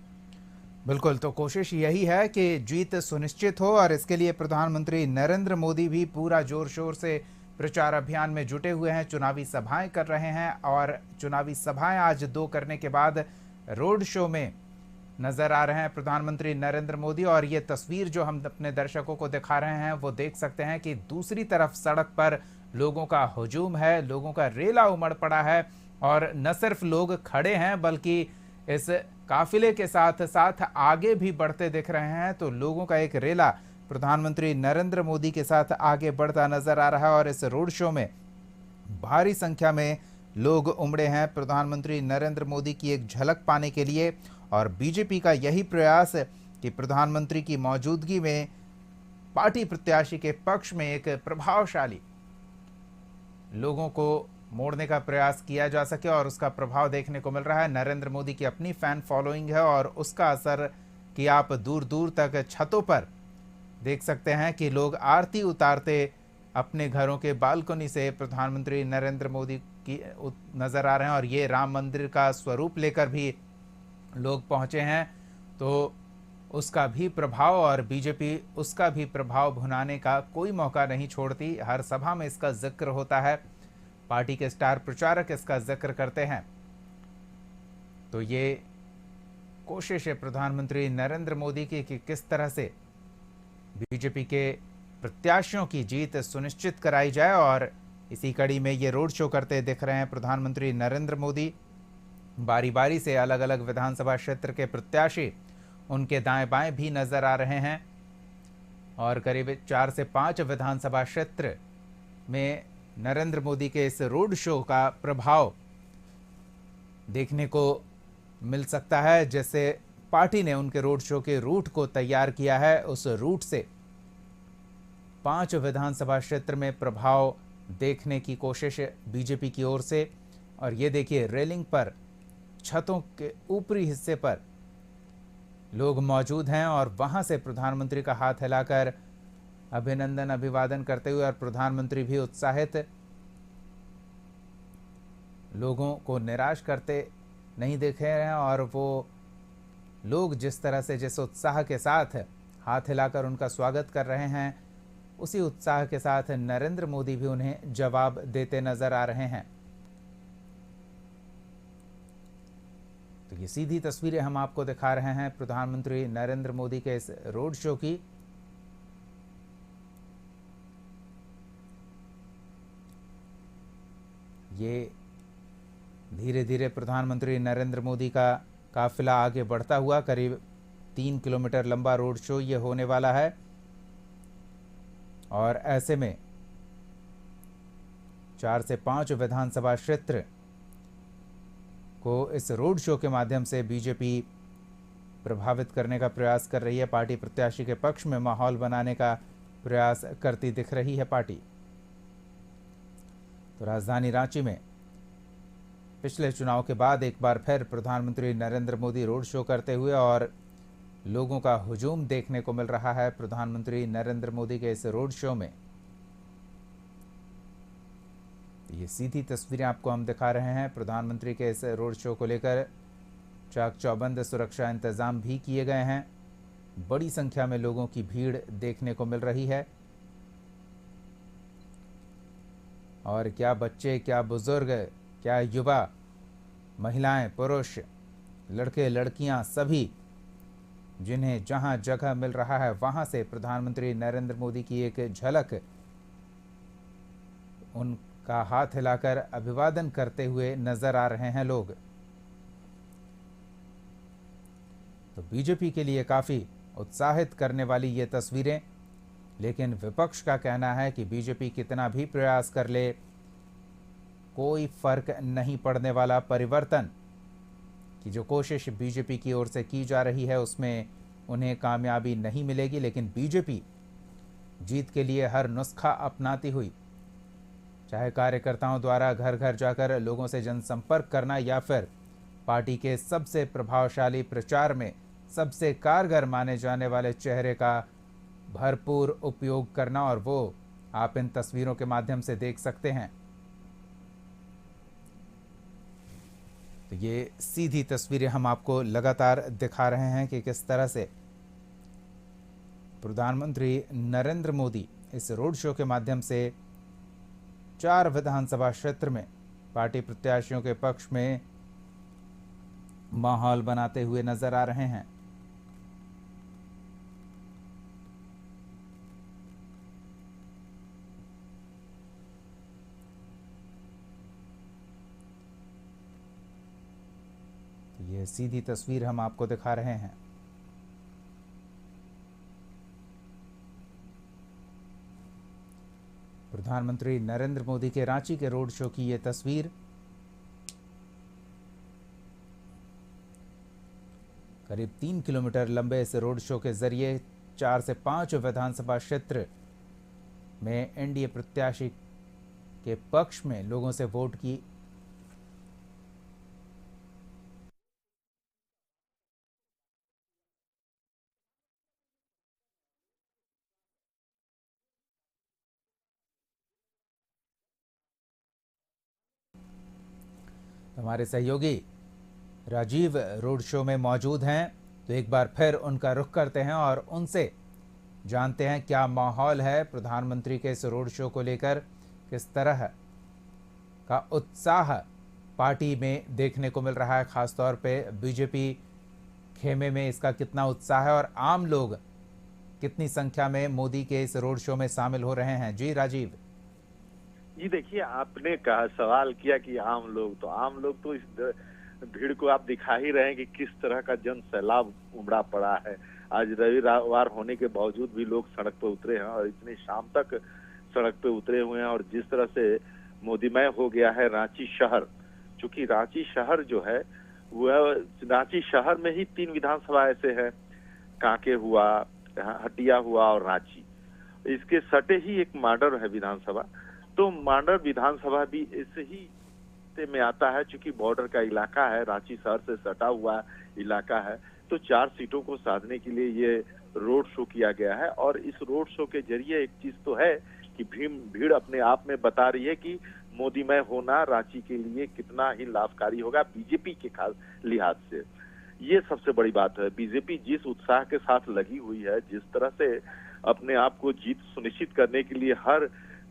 बिल्कुल, तो कोशिश यही है कि जीत सुनिश्चित हो और इसके लिए प्रधानमंत्री नरेंद्र मोदी भी पूरा जोर शोर से प्रचार अभियान में जुटे हुए हैं, चुनावी सभाएं कर रहे हैं और चुनावी सभाएं आज 2 करने के बाद रोड शो में नजर आ रहे हैं प्रधानमंत्री नरेंद्र मोदी। और ये तस्वीर जो हम अपने दर्शकों को दिखा रहे हैं वो देख सकते हैं कि दूसरी तरफ सड़क पर लोगों का हुजूम है, लोगों का रेला उमड़ पड़ा है और न सिर्फ लोग खड़े हैं बल्कि इस काफिले के साथ साथ आगे भी बढ़ते दिख रहे हैं। तो लोगों का एक रेला प्रधानमंत्री नरेंद्र मोदी के साथ आगे बढ़ता नजर आ रहा है और इस रोड शो में भारी संख्या में लोग उमड़े हैं प्रधानमंत्री नरेंद्र मोदी की एक झलक पाने के लिए। और बीजेपी का यही प्रयास कि प्रधानमंत्री की मौजूदगी में पार्टी प्रत्याशी के पक्ष में एक प्रभावशाली लोगों को मोड़ने का प्रयास किया जा सके और उसका प्रभाव देखने को मिल रहा है। नरेंद्र मोदी की अपनी फैन फॉलोइंग है और उसका असर कि आप दूर दूर तक छतों पर देख सकते हैं कि लोग आरती उतारते अपने घरों के बालकनी से प्रधानमंत्री नरेंद्र मोदी की नजर आ रहे हैं। और ये राम मंदिर का स्वरूप लेकर भी लोग पहुंचे हैं, तो उसका भी प्रभाव और बीजेपी उसका भी प्रभाव भुनाने का कोई मौका नहीं छोड़ती। हर सभा में इसका जिक्र होता है, पार्टी के स्टार प्रचारक इसका जिक्र करते हैं। तो ये कोशिश है प्रधानमंत्री नरेंद्र मोदी की कि किस तरह से बीजेपी के प्रत्याशियों की जीत सुनिश्चित कराई जाए। और इसी कड़ी में ये रोड शो करते दिख रहे हैं प्रधानमंत्री नरेंद्र मोदी। बारी बारी से अलग अलग विधानसभा क्षेत्र के प्रत्याशी उनके दाएं बाएं भी नजर आ रहे हैं और करीब 4 से 5 विधानसभा क्षेत्र में नरेंद्र मोदी के इस रोड शो का प्रभाव देखने को मिल सकता है। जैसे पार्टी ने उनके रोड शो के रूट को तैयार किया है, उस रूट से 5 विधानसभा क्षेत्र में प्रभाव देखने की कोशिश बीजेपी की ओर से। और ये देखिए, रेलिंग पर, छतों के ऊपरी हिस्से पर लोग मौजूद हैं और वहां से प्रधानमंत्री का हाथ हिलाकर अभिनंदन अभिवादन करते हुए और प्रधानमंत्री भी उत्साहित, लोगों को निराश करते नहीं देखे हैं। और वो लोग जिस तरह से, जिस उत्साह के साथ हाथ हिलाकर उनका स्वागत कर रहे हैं, उसी उत्साह के साथ नरेंद्र मोदी भी उन्हें जवाब देते नजर आ रहे हैं। तो ये सीधी तस्वीरें हम आपको दिखा रहे हैं प्रधानमंत्री नरेंद्र मोदी के इस रोड शो की। ये धीरे धीरे प्रधानमंत्री नरेंद्र मोदी का काफिला आगे बढ़ता हुआ, करीब 3 किलोमीटर लंबा रोड शो ये होने वाला है। और ऐसे में 4 से 5 विधानसभा क्षेत्र को इस रोड शो के माध्यम से बीजेपी प्रभावित करने का प्रयास कर रही है। पार्टी प्रत्याशी के पक्ष में माहौल बनाने का प्रयास करती दिख रही है पार्टी। तो राजधानी रांची में पिछले चुनाव के बाद एक बार फिर प्रधानमंत्री नरेंद्र मोदी रोड शो करते हुए और लोगों का हुजूम देखने को मिल रहा है प्रधानमंत्री नरेंद्र मोदी के इस रोड शो में। ये सीधी तस्वीरें आपको हम दिखा रहे हैं प्रधानमंत्री के इस रोड शो को लेकर। चाक चौबंद सुरक्षा इंतजाम भी किए गए हैं। बड़ी संख्या में लोगों की भीड़ देखने को मिल रही है और क्या बच्चे, क्या बुजुर्ग, क्या युवा, महिलाएं, पुरुष, लड़के लड़कियां, सभी जिन्हें जहां जगह मिल रहा है वहां से प्रधानमंत्री नरेंद्र मोदी की एक झलक, उनका हाथ हिलाकर अभिवादन करते हुए नजर आ रहे हैं लोग। तो बीजेपी के लिए काफी उत्साहित करने वाली ये तस्वीरें, लेकिन विपक्ष का कहना है कि बीजेपी कितना भी प्रयास कर ले, कोई फर्क नहीं पड़ने वाला। परिवर्तन की जो कोशिश बीजेपी की ओर से की जा रही है उसमें उन्हें कामयाबी नहीं मिलेगी, लेकिन बीजेपी जीत के लिए हर नुस्खा अपनाती हुई, चाहे कार्यकर्ताओं द्वारा घर घर जाकर लोगों से जनसंपर्क करना या फिर पार्टी के सबसे प्रभावशाली प्रचार में सबसे कारगर माने जाने वाले चेहरे का भरपूर उपयोग करना, और वो आप इन तस्वीरों के माध्यम से देख सकते हैं। तो ये सीधी तस्वीरें हम आपको लगातार दिखा रहे हैं कि किस तरह से प्रधानमंत्री नरेंद्र मोदी इस रोड शो के माध्यम से 4 विधानसभा क्षेत्र में पार्टी प्रत्याशियों के पक्ष में माहौल बनाते हुए नजर आ रहे हैं। ये सीधी तस्वीर हम आपको दिखा रहे हैं। प्रधानमंत्री नरेंद्र मोदी के रांची के रोड शो की ये तस्वीर। करीब 3 किलोमीटर लंबे इस रोड शो के जरिए 4 से 5 विधानसभा क्षेत्र में एनडीए प्रत्याशी के पक्ष में लोगों से वोट की हमारे सहयोगी राजीव रोड शो में मौजूद हैं, तो एक बार फिर उनका रुख करते हैं और उनसे जानते हैं क्या माहौल है प्रधानमंत्री के इस रोड शो को लेकर, किस तरह का उत्साह पार्टी में देखने को मिल रहा है, खासतौर पे बीजेपी खेमे में इसका कितना उत्साह है और आम लोग कितनी संख्या में मोदी के इस रोड शो में शामिल हो रहे हैं। जी राजीव। जी देखिए, आपने कहा, सवाल किया कि आम लोग तो इस भीड़ को आप दिखा ही रहे हैं कि किस तरह का जन सैलाब उमड़ा पड़ा है। आज रविवार होने के बावजूद भी लोग सड़क पर उतरे हैं और इतनी शाम तक सड़क पे उतरे हुए हैं। और जिस तरह से मोदीमय हो गया है रांची शहर, चूंकि रांची शहर जो है वह रांची शहर में ही 3 विधानसभा ऐसे हैं, कांके हुआ, हटिया हुआ और रांची। इसके सटे ही एक मांडर है विधानसभा, तो मांडर विधानसभा भी इस ही में आता है। चूंकि बॉर्डर का इलाका है, रांची शहर से सटा हुआ इलाका है, तो 4 सीटों को साधने के लिए ये रोड शो किया गया है। और इस रोड शो के जरिए एक चीज तो है कि भीड़ अपने आप में बता रही है कि मोदीमय होना रांची के लिए कितना ही लाभकारी होगा बीजेपी के खास लिहाज से। ये सबसे बड़ी बात है। बीजेपी जिस उत्साह के साथ लगी हुई है, जिस तरह से अपने आप को जीत सुनिश्चित करने के लिए हर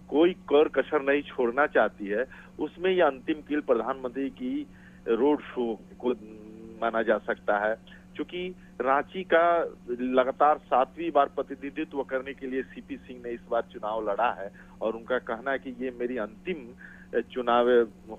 कोई कर कसर नहीं छोड़ना चाहती है, उसमें यह अंतिम कील प्रधानमंत्री की रोड शो को माना जा सकता है। क्योंकि रांची का लगातार 7वीं बार प्रतिनिधित्व करने के लिए सीपी सिंह ने इस बार चुनाव लड़ा है और उनका कहना है कि ये मेरी अंतिम चुनाव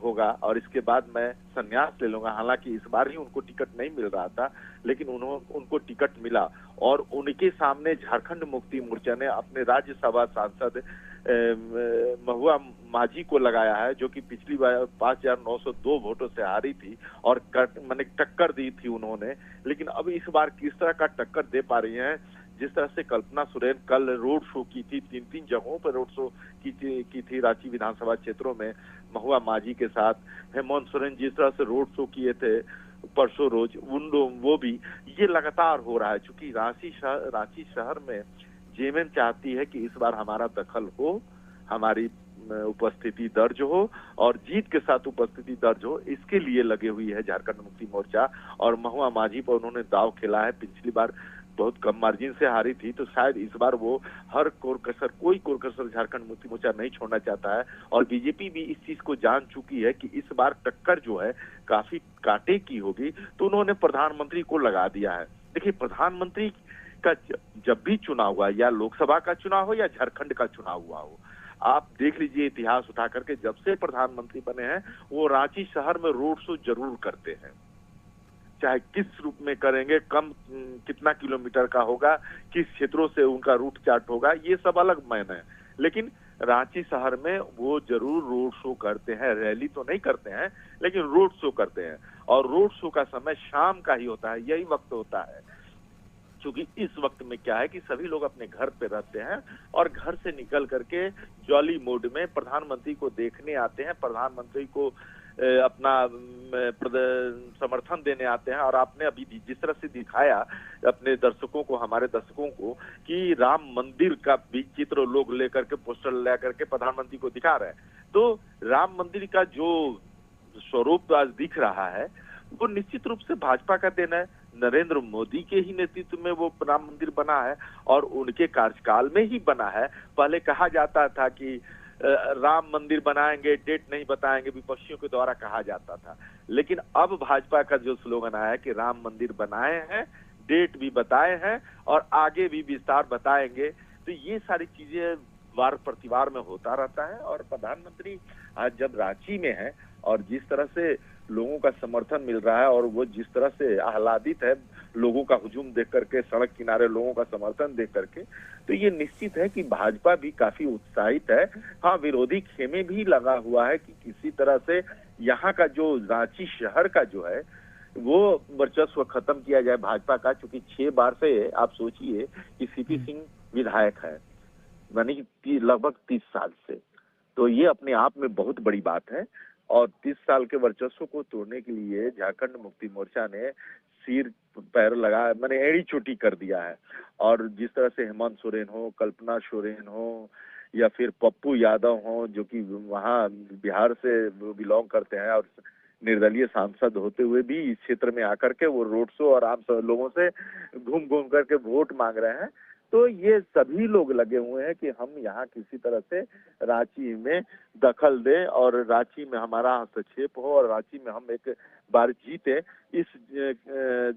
होगा और इसके बाद मैं संन्यास ले लूंगा। हालांकि इस बार ही उनको टिकट नहीं मिल रहा था, लेकिन उनको टिकट मिला और उनके सामने झारखंड मुक्ति मोर्चा ने अपने राज्यसभा सांसद महुआ माझी को लगाया है, जो कि पिछली बार 5,902 वोटों से हारी थी और मैंने टक्कर दी थी उन्होंने। लेकिन अब इस बार किस तरह का टक्कर दे पा रही हैं, जिस तरह से कल्पना सोरेन कल रोड शो की थी, 3 जगहों पर रोड शो की थी रांची विधानसभा क्षेत्रों में महुआ माझी के साथ। हेमंत सोरेन जिस तरह से रोड शो किए थे परसों रोज, वो भी ये लगातार हो रहा है। चूंकि रांची शहर में जेएमएम चाहती है कि इस बार हमारा दखल हो, हमारी उपस्थिति दर्ज हो और जीत के साथ उपस्थिति दर्ज हो, इसके लिए लगे हुई है झारखंड मुक्ति मोर्चा। और महुआ माझी पर उन्होंने दाव खेला है। पिछली बार बहुत कम मार्जिन से हारी थी, तो शायद इस बार वो हर कोई कोर कसर झारखंड मुक्ति मोर्चा नहीं छोड़ना चाहता है। और बीजेपी भी इस चीज को जान चुकी है कि इस बार टक्कर जो है काफी कांटे की होगी, तो उन्होंने प्रधानमंत्री को लगा दिया है। देखिए, प्रधानमंत्री का जब भी चुनाव हुआ, या लोकसभा का चुनाव हो या झारखंड का चुनाव हुआ हो, आप देख लीजिए इतिहास उठा करके, जब से प्रधानमंत्री बने हैं वो रांची शहर में रोड शो जरूर करते हैं। चाहे किस रूप में करेंगे, कितना किलोमीटर का होगा, किस क्षेत्रों से उनका रूट चार्ट होगा, ये सब अलग मायने है, लेकिन रांची शहर में वो जरूर रोड शो करते हैं। रैली तो नहीं करते हैं, लेकिन रोड शो करते हैं। और रोड शो का समय शाम का ही होता है, यही वक्त होता है, क्योंकि इस वक्त में क्या है कि सभी लोग अपने घर पे रहते हैं और घर से निकल करके जॉली मूड में प्रधानमंत्री को देखने आते हैं, प्रधानमंत्री को अपना समर्थन देने आते हैं। और आपने अभी जिस तरह से दिखाया अपने दर्शकों को, हमारे दर्शकों को, कि राम मंदिर का भी चित्र लोग लेकर के, पोस्टर लेकर के प्रधानमंत्री को दिखा रहे हैं, तो राम मंदिर का जो स्वरूप आज दिख रहा है वो निश्चित रूप से भाजपा का देन है। नरेंद्र मोदी के ही नेतृत्व में वो राम मंदिर बना है और उनके कार्यकाल में ही बना है। पहले कहा जाता था कि राम मंदिर बनाएंगे, डेट नहीं बताएंगे, विपक्षियों के द्वारा कहा जाता था। लेकिन अब भाजपा का जो स्लोगन आया है कि राम मंदिर बनाए हैं, डेट भी बताए हैं और आगे भी विस्तार बताएंगे, तो ये सारी चीजें वार प्रतिवार में होता रहता है। और प्रधानमंत्री आज जब रांची में है और जिस तरह से लोगों का समर्थन मिल रहा है और वो जिस तरह से आह्लादित है लोगों का हुजूम देख करके, सड़क किनारे लोगों का समर्थन देख करके, तो ये निश्चित है कि भाजपा भी काफी उत्साहित है। हाँ, विरोधी खेमे भी लगा हुआ है कि किसी तरह से यहाँ का जो रांची शहर का जो है वो वर्चस्व खत्म किया जाए भाजपा का, क्योंकि 6 बार से आप सोचिए कि सीपी सिंह विधायक है, यानी कि लगभग 30 साल से, तो ये अपने आप में बहुत बड़ी बात है। और 30 साल के वर्चस्व को तोड़ने के लिए झारखंड मुक्ति मोर्चा ने सिर पैर लगा, मैंने एड़ी चोटी कर दिया है। और जिस तरह से हेमंत सोरेन हो, कल्पना सोरेन हो, या फिर पप्पू यादव हो, जो कि वहाँ बिहार से बिलोंग करते हैं और निर्दलीय सांसद होते हुए भी इस क्षेत्र में आकर के वो रोड शो और आम लोगों से घूम घूम करके वोट मांग रहे हैं, तो ये सभी लोग लगे हुए हैं कि हम यहाँ किसी तरह से रांची में दखल दें और रांची में हमारा हस्तक्षेप हो और रांची में हम एक बार जीते। इस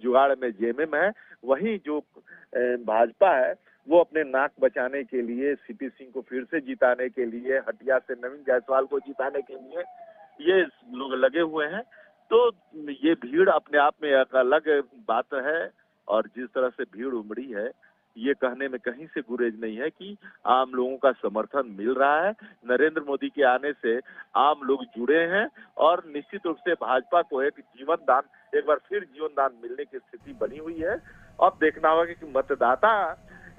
जुगाड़ में जेएमएम है, वही जो भाजपा है वो अपने नाक बचाने के लिए, सीपी सिंह को फिर से जिताने के लिए, हटिया से नवीन जायसवाल को जिताने के लिए ये लोग लगे हुए हैं। तो ये भीड़ अपने आप में एक अलग बात है और जिस तरह से भीड़ उमड़ी है, ये कहने में कहीं से गुरेज नहीं है कि आम लोगों का समर्थन मिल रहा है। नरेंद्र मोदी के आने से आम लोग जुड़े हैं और निश्चित रूप से भाजपा को एक जीवन दान, एक बार फिर जीवन दान मिलने की स्थिति बनी हुई है। अब देखना होगा कि मतदाता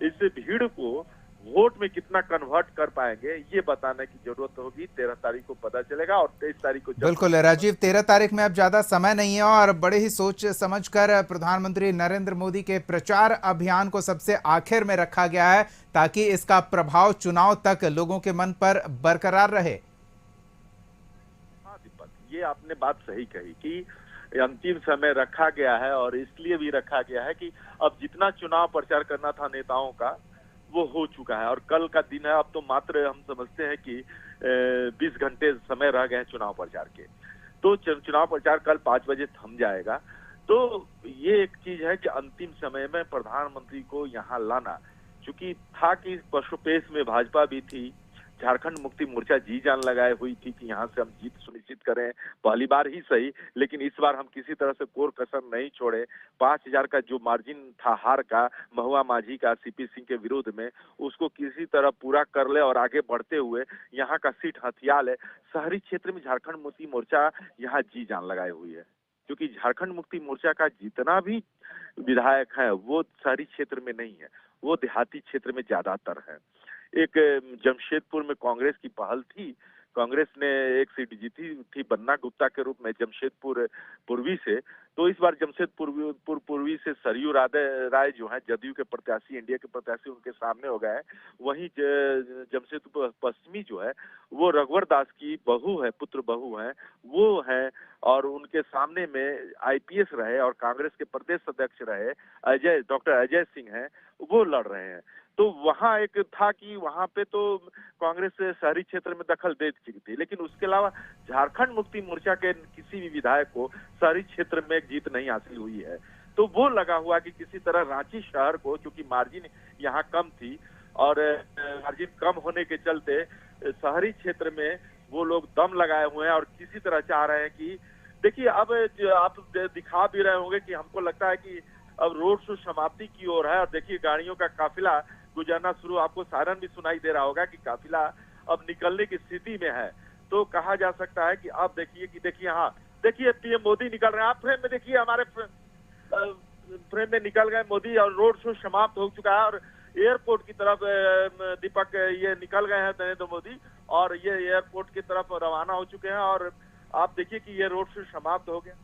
इस भीड़ को वोट में कितना कन्वर्ट कर पाएंगे, ये बताने की जरूरत होगी। 13 तारीख को पता चलेगा और 23 तारीख को बिल्कुल राजीव, 13 तारीख में अब ज्यादा समय नहीं है और बड़े ही सोच समझकर प्रधानमंत्री नरेंद्र मोदी के प्रचार अभियान को सबसे आखिर में रखा गया है ताकि इसका प्रभाव चुनाव तक लोगों के मन पर बरकरार रहे। हाँ दीपक, ये आपने बात सही कही कि अंतिम समय रखा गया है और इसलिए भी रखा गया है कि अब जितना चुनाव प्रचार करना था नेताओं का वो हो चुका है और कल का दिन है। अब तो मात्र हम समझते हैं कि 20 घंटे समय रह गए हैं चुनाव प्रचार के, तो चुनाव प्रचार कल 5 बजे थम जाएगा। तो ये एक चीज है कि अंतिम समय में प्रधानमंत्री को यहाँ लाना, चूंकि था कि पशुपेश में भाजपा भी थी, झारखंड मुक्ति मोर्चा जी जान लगाए हुई थी कि यहाँ से हम जीत सुनिश्चित करें, पहली बार ही सही, लेकिन इस बार हम किसी तरह से कोर कसर नहीं छोड़े। 5000 का जो मार्जिन था हार का महुआ माझी का सीपी सिंह के विरोध में, उसको किसी तरह पूरा कर ले और आगे बढ़ते हुए यहाँ का सीट हथिया ले। शहरी क्षेत्र में झारखंड मुक्ति मोर्चा यहाँ जी जान लगाए हुई है, क्योंकि झारखंड मुक्ति मोर्चा का जितना भी विधायक है वो शहरी क्षेत्र में नहीं है, वो देहाती क्षेत्र में ज्यादातर है। एक जमशेदपुर में कांग्रेस की पहल थी कांग्रेस ने एक सीट जीती थी बन्ना गुप्ता के रूप में जमशेदपुर पूर्वी से। तो इस बार जमशेदपुर पूर्वी से सरयू राय जो है जदयू के प्रत्याशी, इंडिया के प्रत्याशी, उनके सामने हो गए हैं। वहीं जमशेदपुर पश्चिमी जो है वो रघुवर दास की बहू है, पुत्र बहू है, वो है, और उनके सामने में आईपीएस रहे और कांग्रेस के प्रदेश अध्यक्ष रहे डॉक्टर अजय सिंह हैं, वो लड़ रहे हैं। तो वहां एक था कि वहां पे तो कांग्रेस शहरी क्षेत्र में दखल दे चुकी थी, लेकिन उसके अलावा झारखंड मुक्ति मोर्चा के किसी भी विधायक को शहरी क्षेत्र में जीत नहीं हासिल हुई है। तो वो लगा हुआ कि किसी तरह रांची शहर को, क्योंकि मार्जिन यहाँ कम थी और मार्जिन कम होने के चलते शहरी क्षेत्र में वो लोग दम लगाए हुए हैं और किसी तरह चाह रहे हैं कि देखिए, अब आप दिखा भी रहे होंगे कि हमको लगता है कि अब रोड शो समाप्ति की ओर है। और देखिए गाड़ियों का काफिला गुजरना शुरू, आपको सायरन भी सुनाई दे रहा होगा कि काफिला अब निकलने की स्थिति में है। तो कहा जा सकता है कि अब देखिए हाँ, देखिए पीएम मोदी निकल रहे हैं। आप फ्रेम में देखिए, हमारे फ्रेम में निकल गए मोदी और रोड शो समाप्त हो चुका है और एयरपोर्ट की तरफ दीपक ये निकल गए हैं नरेंद्र मोदी, और ये एयरपोर्ट की तरफ रवाना हो चुके हैं। और आप देखिए कि ये रोड शो समाप्त हो गया।